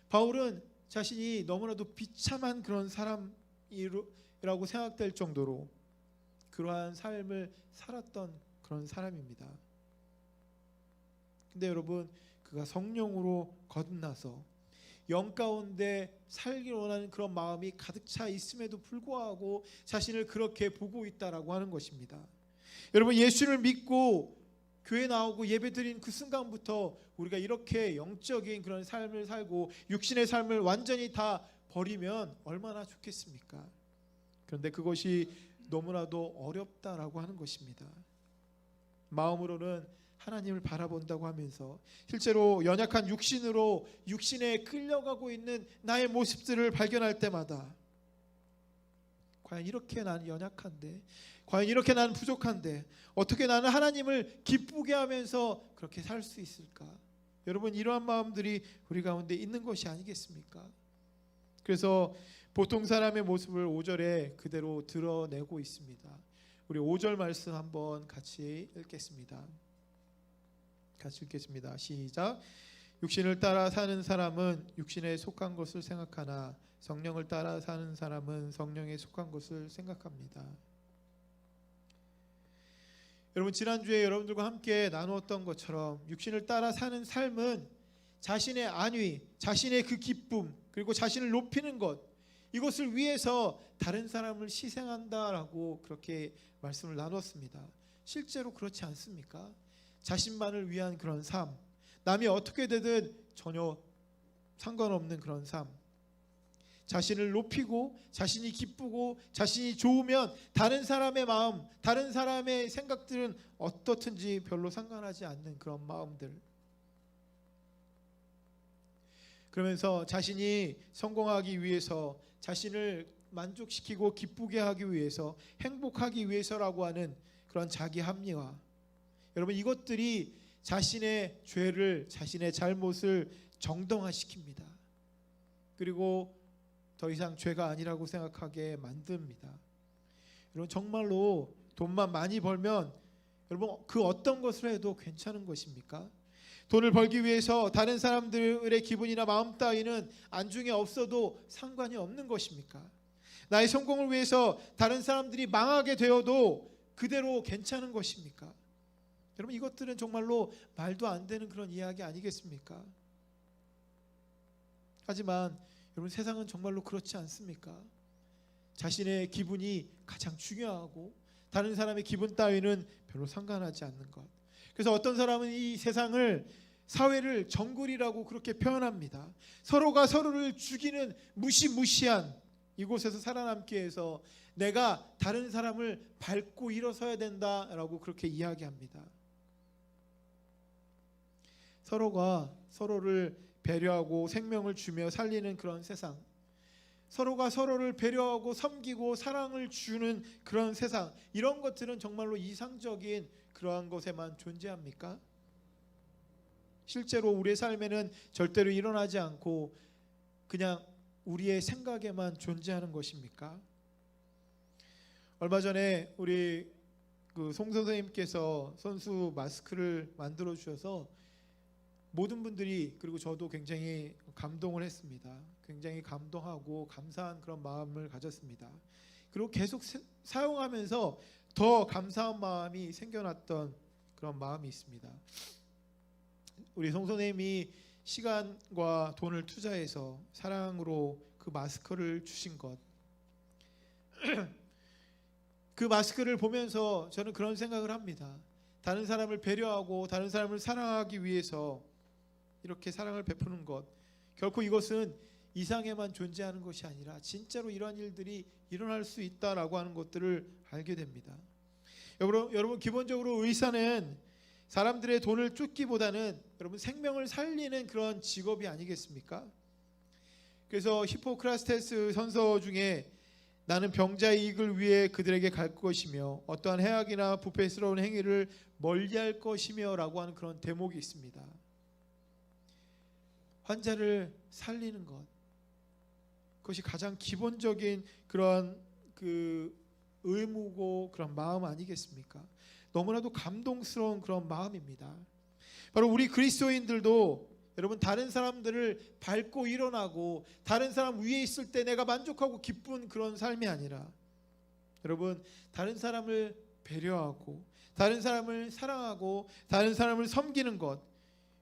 바울은 자신이 너무나도 비참한 그런 사람이라고 생각될 정도로 그러한 삶을 살았던 그런 사람입니다. 근데 여러분, 그가 성령으로 거듭나서 영 가운데 살기 원하는 그런 마음이 가득 차 있음에도 불구하고 자신을 그렇게 보고 있다라고 하는 것입니다. 여러분, 예수를 믿고 교회 나오고 예배드린 그 순간부터 우리가 이렇게 영적인 그런 삶을 살고 육신의 삶을 완전히 다 버리면 얼마나 좋겠습니까? 그런데 그것이 너무나도 어렵다라고 하는 것입니다. 마음으로는 하나님을 바라본다고 하면서 실제로 연약한 육신으로 육신에 끌려가고 있는 나의 모습들을 발견할 때마다 과연 이렇게 나는 연약한데, 과연 이렇게 나는 부족한데 어떻게 나는 하나님을 기쁘게 하면서 그렇게 살 수 있을까? 여러분, 이러한 마음들이 우리 가운데 있는 것이 아니겠습니까? 그래서 보통 사람의 모습을 5절에 그대로 드러내고 있습니다. 우리 5절 말씀 한번 같이 읽겠습니다. 같이 읽겠습니다. 시작. 육신을 따라 사는 사람은 육신에 속한 것을 생각하나 성령을 따라 사는 사람은 성령에 속한 것을 생각합니다. 여러분, 지난주에 여러분들과 함께 나누었던 것처럼 육신을 따라 사는 삶은 자신의 안위, 자신의 그 기쁨, 그리고 자신을 높이는 것, 이것을 위해서 다른 사람을 희생한다라고 그렇게 말씀을 나눴습니다. 실제로 그렇지 않습니까? 자신만을 위한 그런 삶, 남이 어떻게 되든 전혀 상관없는 그런 삶, 자신을 높이고 자신이 기쁘고 자신이 좋으면 다른 사람의 마음, 다른 사람의 생각들은 어떻든지 별로 상관하지 않는 그런 마음들, 그러면서 자신이 성공하기 위해서, 자신을 만족시키고 기쁘게 하기 위해서, 행복하기 위해서라고 하는 그런 자기 합리화, 여러분, 이것들이 자신의 죄를, 자신의 잘못을 정당화시킵니다. 그리고 더 이상 죄가 아니라고 생각하게 만듭니다. 여러분, 정말로 돈만 많이 벌면 여러분 그 어떤 것을 해도 괜찮은 것입니까? 돈을 벌기 위해서 다른 사람들의 기분이나 마음 따위는 안중에 없어도 상관이 없는 것입니까? 나의 성공을 위해서 다른 사람들이 망하게 되어도 그대로 괜찮은 것입니까? 여러분, 이것들은 정말로 말도 안 되는 그런 이야기 아니겠습니까? 하지만 여러분, 세상은 정말로 그렇지 않습니까? 자신의 기분이 가장 중요하고 다른 사람의 기분 따위는 별로 상관하지 않는 것. 그래서 어떤 사람은 이 세상을 사회를 정글이라고 그렇게 표현합니다. 서로가 서로를 죽이는 무시무시한 이곳에서 살아남기 위해서 내가 다른 사람을 밟고 일어서야 된다라고 그렇게 이야기합니다. 서로가 서로를 배려하고 생명을 주며 살리는 그런 세상, 서로가 서로를 배려하고 섬기고 사랑을 주는 그런 세상, 이런 것들은 정말로 이상적인 그러한 것에만 존재합니까? 실제로 우리의 삶에는 절대로 일어나지 않고 그냥 우리의 생각에만 존재하는 것입니까? 얼마 전에 우리 송 선생님께서 선수 마스크를 만들어 주셔서 모든 분들이, 그리고 저도 굉장히 감동을 했습니다. 굉장히 감동하고 감사한 그런 마음을 가졌습니다. 그리고 계속 사용하면서 더 감사한 마음이 생겨났던 그런 마음이 있습니다. 우리 송 선생님이 시간과 돈을 투자해서 사랑으로 그 마스크를 주신 것, 그 마스크를 보면서 저는 그런 생각을 합니다. 다른 사람을 배려하고 다른 사람을 사랑하기 위해서 이렇게 사랑을 베푸는 것, 결코 이것은 이상에만 존재하는 것이 아니라 진짜로 이러한 일들이 일어날 수 있다라고 하는 것들을 알게 됩니다. 여러분 기본적으로 의사는 사람들의 돈을 쫓기보다는 여러분 생명을 살리는 그런 직업이 아니겠습니까? 그래서 히포크라테스 선서 중에 나는 병자의 이익을 위해 그들에게 갈 것이며 어떠한 해악이나 부패스러운 행위를 멀리할 것이며 라고 하는 그런 대목이 있습니다. 환자를 살리는 것, 그것이 가장 기본적인 그런 의무고 그런 마음 아니겠습니까? 너무나도 감동스러운 그런 마음입니다. 바로 우리 그리스도인들도 여러분 다른 사람들을 밟고 일어나고 다른 사람 위에 있을 때 내가 만족하고 기쁜 그런 삶이 아니라 여러분 다른 사람을 배려하고 다른 사람을 사랑하고 다른 사람을 섬기는 것,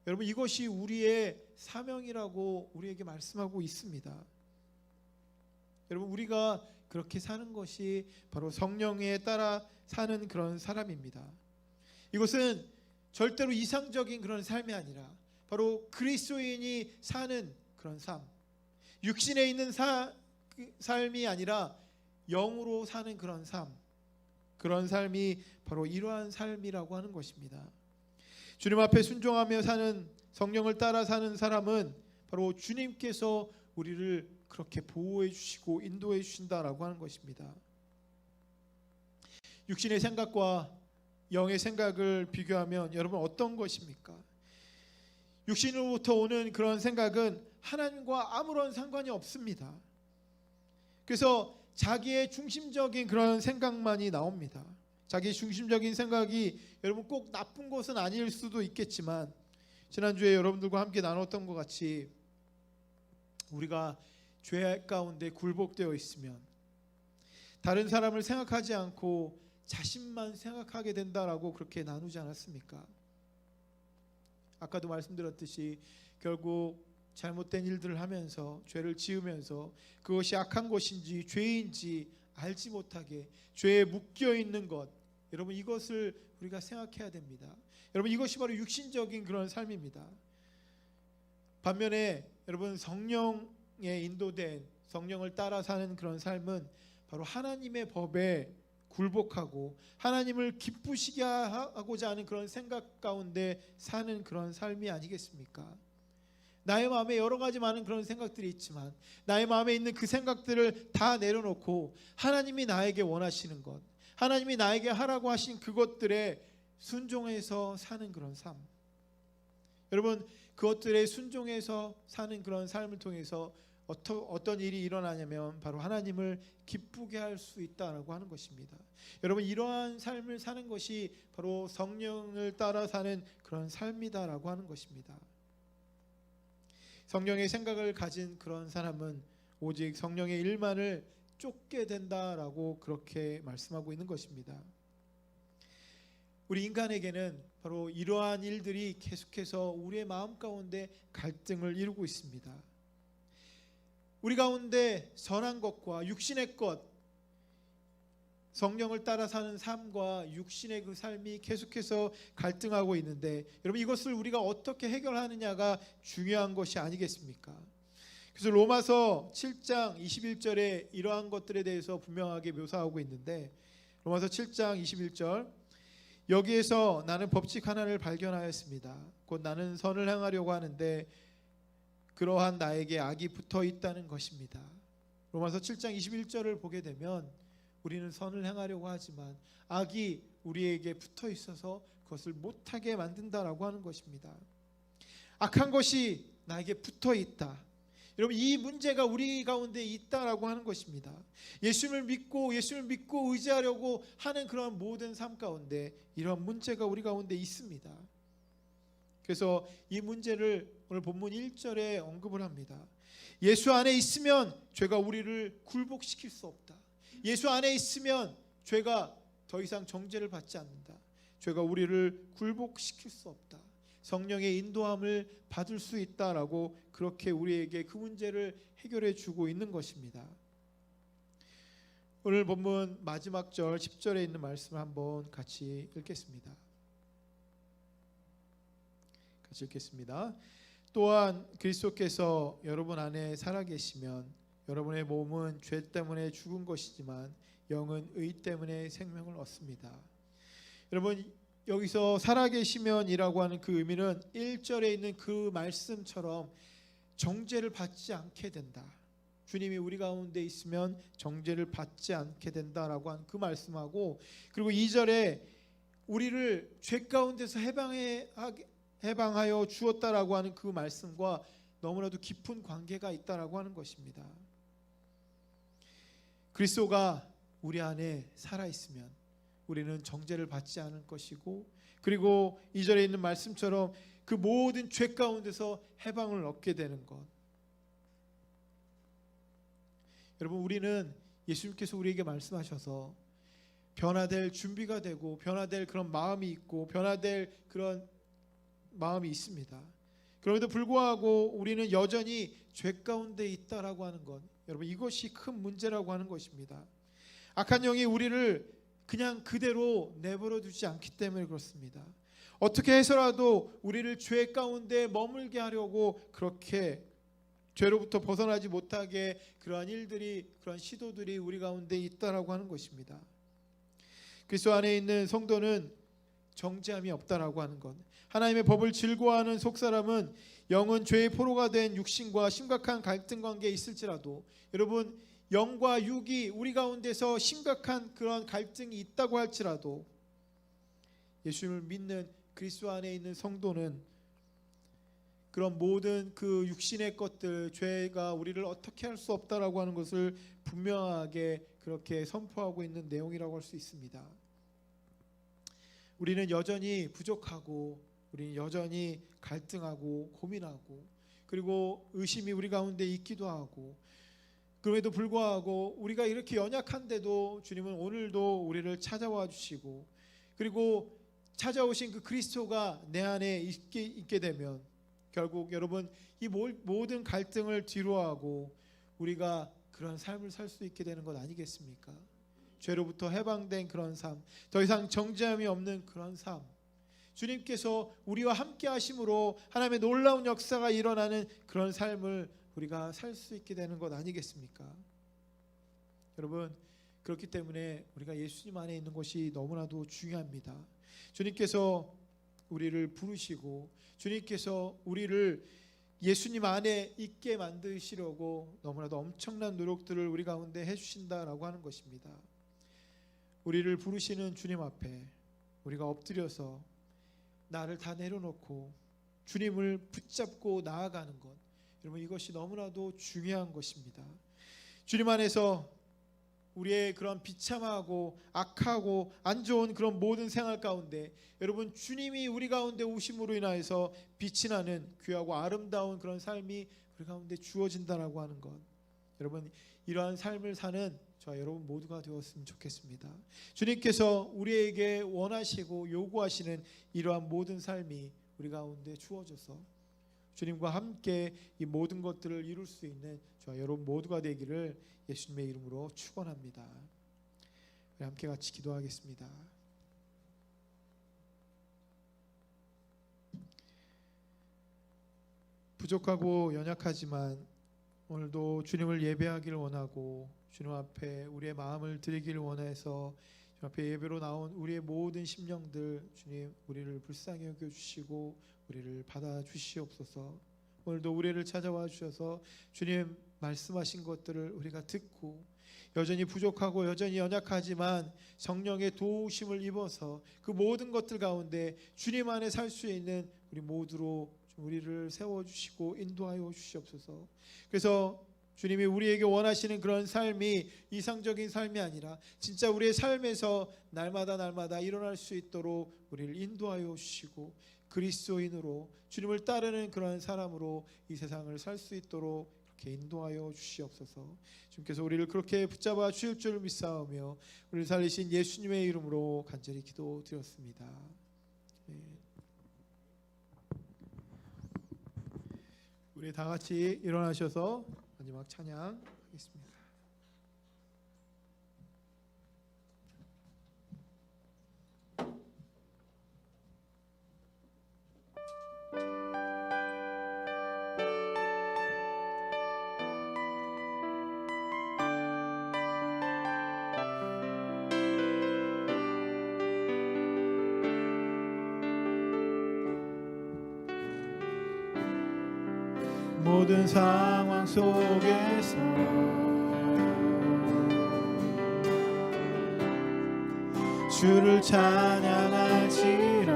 여러분 이것이 우리의 사명이라고 우리에게 말씀하고 있습니다. 여러분 우리가 그렇게 사는 것이 바로 성령에 따라 사는 그런 사람입니다. 이것은 절대로 이상적인 그런 삶이 아니라 바로 그리스도인이 사는 그런 삶, 육신에 있는 삶이 아니라 영으로 사는 그런 삶, 그런 삶이 바로 이러한 삶이라고 하는 것입니다. 주님 앞에 순종하며 사는, 성령을 따라 사는 사람은 바로 주님께서 우리를 그렇게 보호해 주시고 인도해 주신다라고 하는 것입니다. 육신의 생각과 영의 생각을 비교하면 여러분 어떤 것입니까? 육신으로부터 오는 그런 생각은 하나님과 아무런 상관이 없습니다. 그래서 자기의 중심적인 그런 생각만이 나옵니다. 자기 중심적인 생각이 여러분 꼭 나쁜 것은 아닐 수도 있겠지만, 지난주에 여러분들과 함께 나눴던 것 같이 우리가 죄 가운데 굴복되어 있으면 다른 사람을 생각하지 않고 자신만 생각하게 된다라고 그렇게 나누지 않았습니까? 아까도 말씀드렸듯이 결국 잘못된 일들을 하면서 죄를 지으면서 그것이 악한 것인지 죄인지 알지 못하게 죄에 묶여 있는 것, 여러분 이것을 우리가 생각해야 됩니다. 여러분 이것이 바로 육신적인 그런 삶입니다. 반면에 여러분 성령에 인도된, 성령을 따라 사는 그런 삶은 바로 하나님의 법에 굴복하고 하나님을 기쁘시게 하고자 하는 그런 생각 가운데 사는 그런 삶이 아니겠습니까? 나의 마음에 여러 가지 많은 그런 생각들이 있지만 나의 마음에 있는 그 생각들을 다 내려놓고 하나님이 나에게 원하시는 것, 하나님이 나에게 하라고 하신 그것들에 순종해서 사는 그런 삶, 여러분 그것들에 순종해서 사는 그런 삶을 통해서 어떤 일이 일어나냐면 바로 하나님을 기쁘게 할 수 있다라고 하는 것입니다. 여러분 이러한 삶을 사는 것이 바로 성령을 따라 사는 그런 삶이다라고 하는 것입니다. 성령의 생각을 가진 그런 사람은 오직 성령의 일만을 쫓게 된다라고 그렇게 말씀하고 있는 것입니다. 우리 인간에게는 바로 이러한 일들이 계속해서 우리의 마음 가운데 갈등을 이루고 있습니다. 우리 가운데 선한 것과 육신의 것, 성령을 따라 사는 삶과 육신의 그 삶이 계속해서 갈등하고 있는데, 여러분 이것을 우리가 어떻게 해결하느냐가 중요한 것이 아니겠습니까? 그래서 로마서 7장 21절에 이러한 것들에 대해서 분명하게 묘사하고 있는데, 로마서 7장 21절, 여기에서 나는 법칙 하나를 발견하였습니다. 곧 나는 선을 행하려고 하는데 그러한 나에게 악이 붙어 있다는 것입니다. 로마서 7장 21절을 보게 되면 우리는 선을 행하려고 하지만 악이 우리에게 붙어 있어서 그것을 못하게 만든다라고 하는 것입니다. 악한 것이 나에게 붙어 있다. 여러분 이 문제가 우리 가운데 있다라고 하는 것입니다. 예수님을 믿고 의지하려고 하는 그런 모든 삶 가운데 이러한 문제가 우리 가운데 있습니다. 그래서 이 문제를 오늘 본문 1절에 언급을 합니다. 예수 안에 있으면 죄가 우리를 굴복시킬 수 없다. 예수 안에 있으면 죄가 더 이상 정죄를 받지 않는다. 죄가 우리를 굴복시킬 수 없다. 성령의 인도함을 받을 수 있다라고 그렇게 우리에게 그 문제를 해결해 주고 있는 것입니다. 오늘 본문 마지막 절 10절에 있는 말씀을 한번 같이 읽겠습니다. 같이 읽겠습니다. 또한 그리스도께서 여러분 안에 살아계시면 여러분의 몸은 죄 때문에 죽은 것이지만 영은 의 때문에 생명을 얻습니다. 여러분 여기서 살아계시면이라고 하는 그 의미는 1절에 있는 그 말씀처럼 정죄를 받지 않게 된다. 주님이 우리 가운데 있으면 정죄를 받지 않게 된다라고 한 그 말씀하고, 그리고 2절에 우리를 죄 가운데서 해방하여 주었다라고 하는 그 말씀과 너무나도 깊은 관계가 있다라고 하는 것입니다. 그리스도가 우리 안에 살아있으면 우리는 정죄를 받지 않을 것이고, 그리고 2절에 있는 말씀처럼 그 모든 죄 가운데서 해방을 얻게 되는 것. 여러분 우리는 예수님께서 우리에게 말씀하셔서 변화될 준비가 되고 변화될 그런 마음이 있고 변화될 그런 마음이 있습니다. 그럼에도 불구하고 우리는 여전히 죄 가운데 있다라고 하는 것, 여러분 이것이 큰 문제라고 하는 것입니다. 악한 영이 우리를 그냥 그대로 내버려 두지 않기 때문에 그렇습니다. 어떻게 해서라도 우리를 죄 가운데 머물게 하려고 그렇게 죄로부터 벗어나지 못하게 그러한 일들이, 그러한 시도들이 우리 가운데 있다라고 하는 것입니다. 그리스도 안에 있는 성도는 정죄함이 없다라고 하는 것, 하나님의 법을 즐거워하는 속사람은 영은 죄의 포로가 된 육신과 심각한 갈등 관계에 있을지라도, 여러분 영과 육이 우리 가운데서 심각한 그런 갈등이 있다고 할지라도 예수님을 믿는 그리스도 안에 있는 성도는 그런 모든 그 육신의 것들, 죄가 우리를 어떻게 할 수 없다라고 하는 것을 분명하게 그렇게 선포하고 있는 내용이라고 할 수 있습니다. 우리는 여전히 부족하고, 우리는 여전히 갈등하고 고민하고, 그리고 의심이 우리 가운데 있기도 하고, 그럼에도 불구하고 우리가 이렇게 연약한데도 주님은 오늘도 우리를 찾아와 주시고, 그리고 찾아오신 그 그리스도가 내 안에 있게 되면 결국 여러분 이 모든 갈등을 뒤로하고 우리가 그런 삶을 살 수 있게 되는 것 아니겠습니까? 죄로부터 해방된 그런 삶, 더 이상 정죄함이 없는 그런 삶, 주님께서 우리와 함께 하심으로 하나님의 놀라운 역사가 일어나는 그런 삶을 우리가 살 수 있게 되는 것 아니겠습니까? 여러분 그렇기 때문에 우리가 예수님 안에 있는 것이 너무나도 중요합니다. 주님께서 우리를 부르시고 주님께서 우리를 예수님 안에 있게 만드시려고 너무나도 엄청난 노력들을 우리 가운데 해주신다라고 하는 것입니다. 우리를 부르시는 주님 앞에 우리가 엎드려서 나를 다 내려놓고 주님을 붙잡고 나아가는 것, 여러분 이것이 너무나도 중요한 것입니다. 주님 안에서 우리의 그런 비참하고 악하고 안 좋은 그런 모든 생활 가운데 여러분 주님이 우리 가운데 오심으로 인하여서 빛이 나는 귀하고 아름다운 그런 삶이 우리 가운데 주어진다라고 하는 것, 여러분 이러한 삶을 사는 저와 여러분 모두가 되었으면 좋겠습니다. 주님께서 우리에게 원하시고 요구하시는 이러한 모든 삶이 우리 가운데 주어져서 주님과 함께 이 모든 것들을 이룰 수 있는 저와 여러분 모두가 되기를 예수님의 이름으로 축원합니다. 우리 함께 같이 기도하겠습니다. 부족하고 연약하지만 오늘도 주님을 예배하기를 원하고 주님 앞에 우리의 마음을 드리기를 원해서 주님 앞에 예배로 나온 우리의 모든 심령들 주님 우리를 불쌍히 여겨주시고 우리를 받아주시옵소서. 오늘도 우리를 찾아와 주셔서 주님 말씀하신 것들을 우리가 듣고 여전히 부족하고 여전히 연약하지만 성령의 도우심을 입어서 그 모든 것들 가운데 주님 안에 살 수 있는 우리 모두로 우리를 세워주시고 인도하여 주시옵소서. 그래서 주님이 우리에게 원하시는 그런 삶이 이상적인 삶이 아니라 진짜 우리의 삶에서 날마다 일어날 수 있도록 우리를 인도하여 주시고 그리스도인으로 주님을 따르는 그런 사람으로 이 세상을 살 수 있도록 이렇게 인도하여 주시옵소서. 주님께서 우리를 그렇게 붙잡아 주실 줄 믿사오며 우리를 살리신 예수님의 이름으로 간절히 기도드렸습니다. 우리 다 같이 일어나셔서 마지막 찬양하겠습니다. 모든 상황 속에서 주를 찬양할지라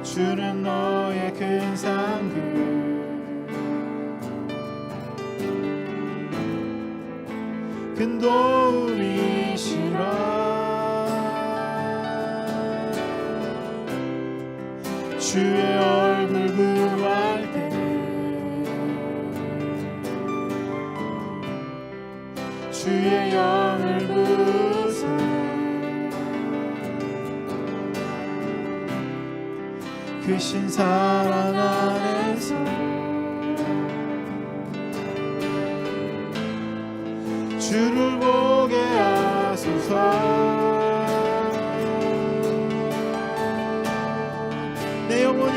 주는 너의 큰 상급 큰 도우리시라 주의 얼굴 구할 때 주의 영을 부사 그 신사랑 안에서 주를 보게 하소서. 내 영혼이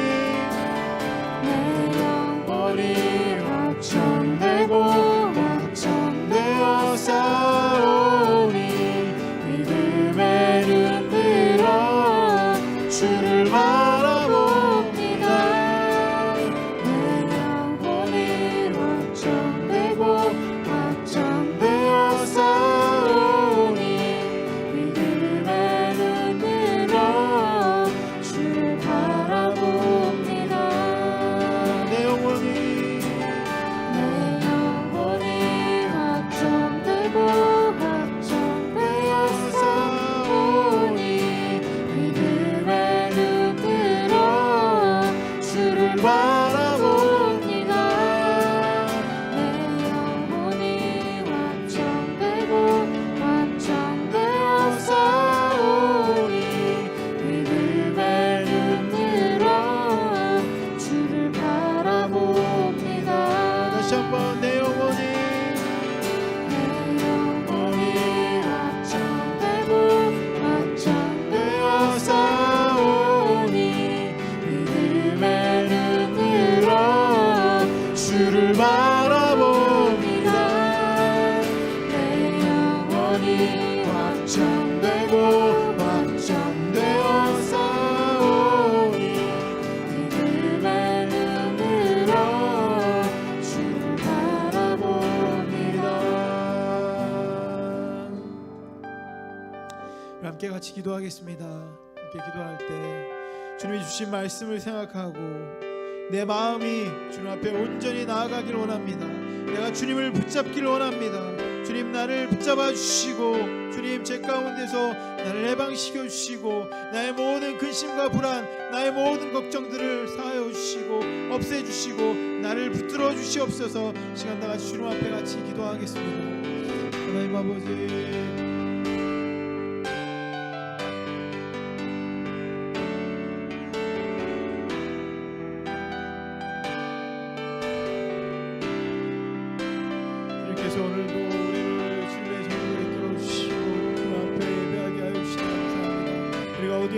확정되고 확정되어 싸우니 믿음에 눈 들어 주를 바라봅니다. 내 영혼이 확정되고 확정되어 싸우니 믿음에 눈 들어 주를 바라봅니다. 내 영혼이 확정되고 확정되어 싸우니 믿음에 눈 들어 주를 바라봅니다. 내 영혼이 확정되고 확정되어 싸우니 믿음에 눈 들어 주를 바라봅니다. 다시 한번 내 영혼이 확정되고 확정되어 싸우니 믿음에 눈 들어 주를 바라봅니다. 내 영혼이 확정되고 확정되어 싸우니 믿음에 눈 들어 주를 바라봅니다. 함께 같이 기도하겠습니다. 함께 기도할 때 주님이 주신 말씀을 생각하고 내 마음이 주님 앞에 온전히 나아가길 원합니다. 내가 주님을 붙잡기를 원합니다. 주님 나를 붙잡아 주시고 주님 제 가운데서 나를 해방시켜 주시고 나의 모든 근심과 불안 나의 모든 걱정들을 사하여 주시고 없애 주시고 나를 붙들어 주시옵소서. 시간 다 같이 주님 앞에 같이 기도하겠습니다. 하나님 아버지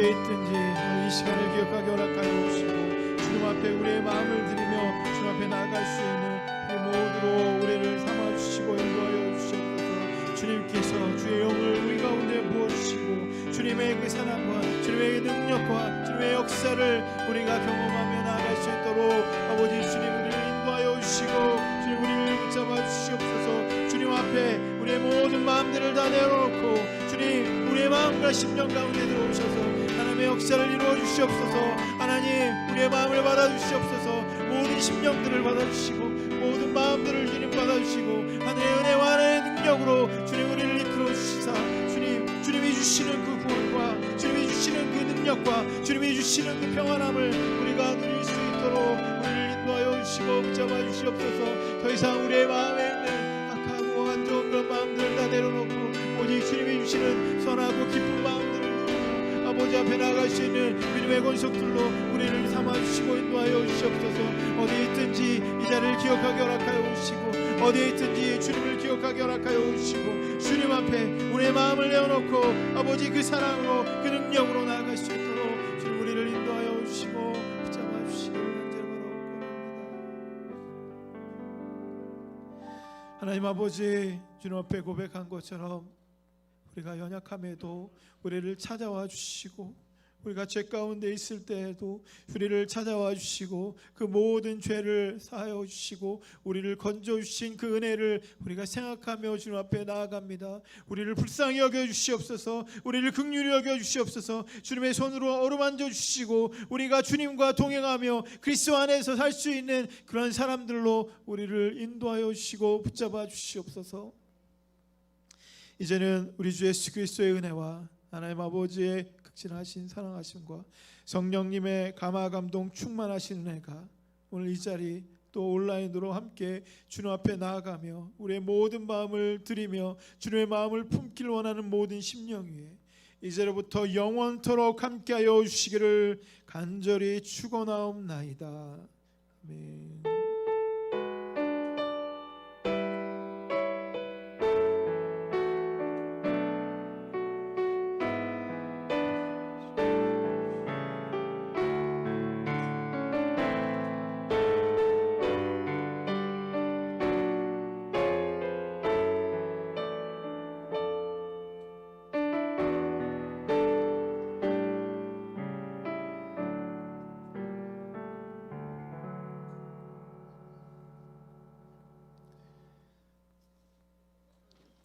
어디에 있든지 이 시간을 기억하게 허락하여 주시고 주님 앞에 우리의 마음을 드리며 주님 앞에 나아갈 수 있는 우리 모두로 우리를 삼아주시고 인도하여 주시옵소서. 주님께서 주의 영을 우리 가운데 부어주시고 주님의 그 사랑과 주님의 능력과 주님의 역사를 우리가 경험하며 나아갈 수 있도록 아버지 주님 우리를 인도하여 주시고 주님 우리를 붙잡아 주시옵소서. 주님 앞에 우리의 모든 마음들을 다 내어놓고 주님 우리의 마음과 심령 가운데 들어오셔서 하나님의 역사를 이루어 주시옵소서. 하나님 우리의 마음을 받아주시옵소서. 모든 심령들을 받아주시고 모든 마음들을 주님 받아주시고 하늘의 은혜와 하나님의 능력으로 주님 우리를 이끌어 주시사 주님이 주시는 그 구원과 주님이 주시는 그 능력과 주님이 주시는 그 평안함을 우리가 누릴 수 있도록 우리를 인도하여 주시고 붙잡아 주시옵소서. 더 이상 우리의 마음에 있는 악하고 안 좋은 그런 마음들을 다 내려놓고 오직 주님이 주시는 선하고 기쁜 마음들을 누리고 아버지 앞에 나아갈 수 있는 믿음의 권속들로 우리를 삼아주시고 인도하여 주시옵소서. 어디에 있든지 이 자리를 기억하게 허락하여 주시고 어디에 있든지 주님을 기억하게 허락하여 주시고 주님 앞에 우리의 마음을 내어놓고 아버지 그 사랑으로 그 능력으로 나아갈 수 있도록 주님 우리를 인도하여 주시고 붙잡아 주시기를 간절히 바라옵니다. 하나님 아버지 주님 앞에 고백한 것처럼 우리가 연약함에도 우리를 찾아와 주시고 우리가 죄 가운데 있을 때에도 우리를 찾아와 주시고 그 모든 죄를 사하여 주시고 우리를 건져 주신 그 은혜를 우리가 생각하며 주님 앞에 나아갑니다. 우리를 불쌍히 여겨 주시옵소서. 우리를 긍휼히 여겨 주시옵소서. 주님의 손으로 어루만져 주시고 우리가 주님과 동행하며 그리스도 안에서 살 수 있는 그런 사람들로 우리를 인도하여 주시고 붙잡아 주시옵소서. 이제는 우리 주 예수 그리스도의 은혜와 하나님 아버지의 극진하신 사랑하심과 성령님의 감화 감동 충만하신 은혜가 오늘 이 자리 또 온라인으로 함께 주님 앞에 나아가며 우리의 모든 마음을 드리며 주님의 마음을 품길 원하는 모든 심령 위에 이제로부터 영원토록 함께하여 주시기를 간절히 축원하옵나이다. 아멘.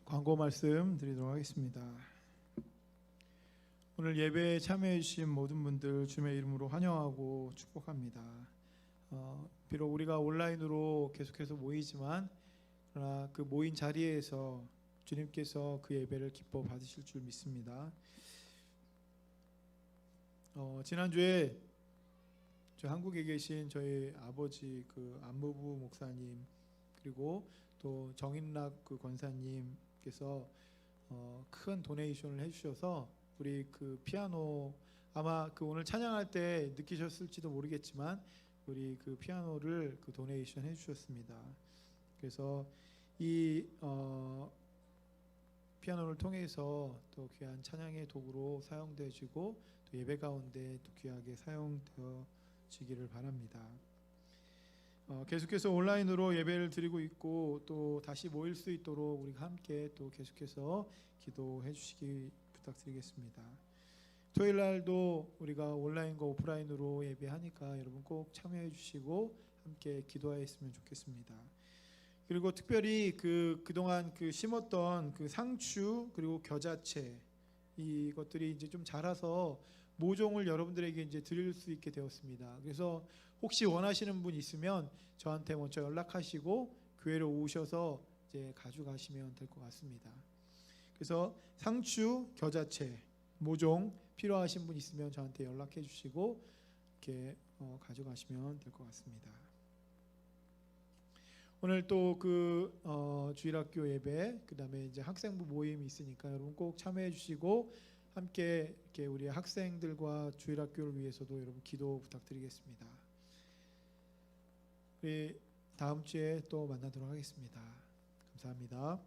광고 말씀 드리도록 하겠습니다. 오늘 예배에 참여해 주신 모든 분들 주님의 이름으로 환영하고 축복합니다. 비록 우리가 온라인으로 계속해서 모이지만 그러나 그 모인 자리에서 주님께서 그 예배를 기뻐 받으실 줄 믿습니다. 지난주에 저 한국에 계신 저희 아버지 그 안무부 목사님 그리고 또 정인락 그 권사님께서 큰 도네이션을 해주셔서 우리 그 피아노 아마 그 오늘 찬양할 때 느끼셨을지도 모르겠지만 우리 그 피아노를 그 도네이션 해주셨습니다. 그래서 이 피아노를 통해서 또 귀한 찬양의 도구로 사용되어지고 또 예배 가운데 또 귀하게 사용되어지기를 바랍니다. 계속해서 온라인으로 예배를 드리고 있고 또 다시 모일 수 있도록 우리가 함께 또 계속해서 기도해 주시기 부탁드리겠습니다. 토요일 날도 우리가 온라인과 오프라인으로 예배하니까 여러분 꼭 참여해 주시고 함께 기도하였으면 좋겠습니다. 그리고 특별히 그동안 그 심었던 그 상추 그리고 겨자채 이것들이 이제 좀 자라서 모종을 여러분들에게 이제 드릴 수 있게 되었습니다. 그래서 혹시 원하시는 분 있으면 저한테 먼저 연락하시고 교회로 오셔서 이제 가져가시면 될 것 같습니다. 그래서 상추, 겨자채, 모종 필요하신 분 있으면 저한테 연락해 주시고 이렇게 가져가시면 될 것 같습니다. 오늘 또 그 주일학교 예배 그다음에 이제 학생부 모임이 있으니까 여러분 꼭 참여해 주시고 함께 이렇게 우리 학생들과 주일학교를 위해서도 여러분 기도 부탁드리겠습니다. 우리 다음 주에 또 만나도록 하겠습니다. 감사합니다.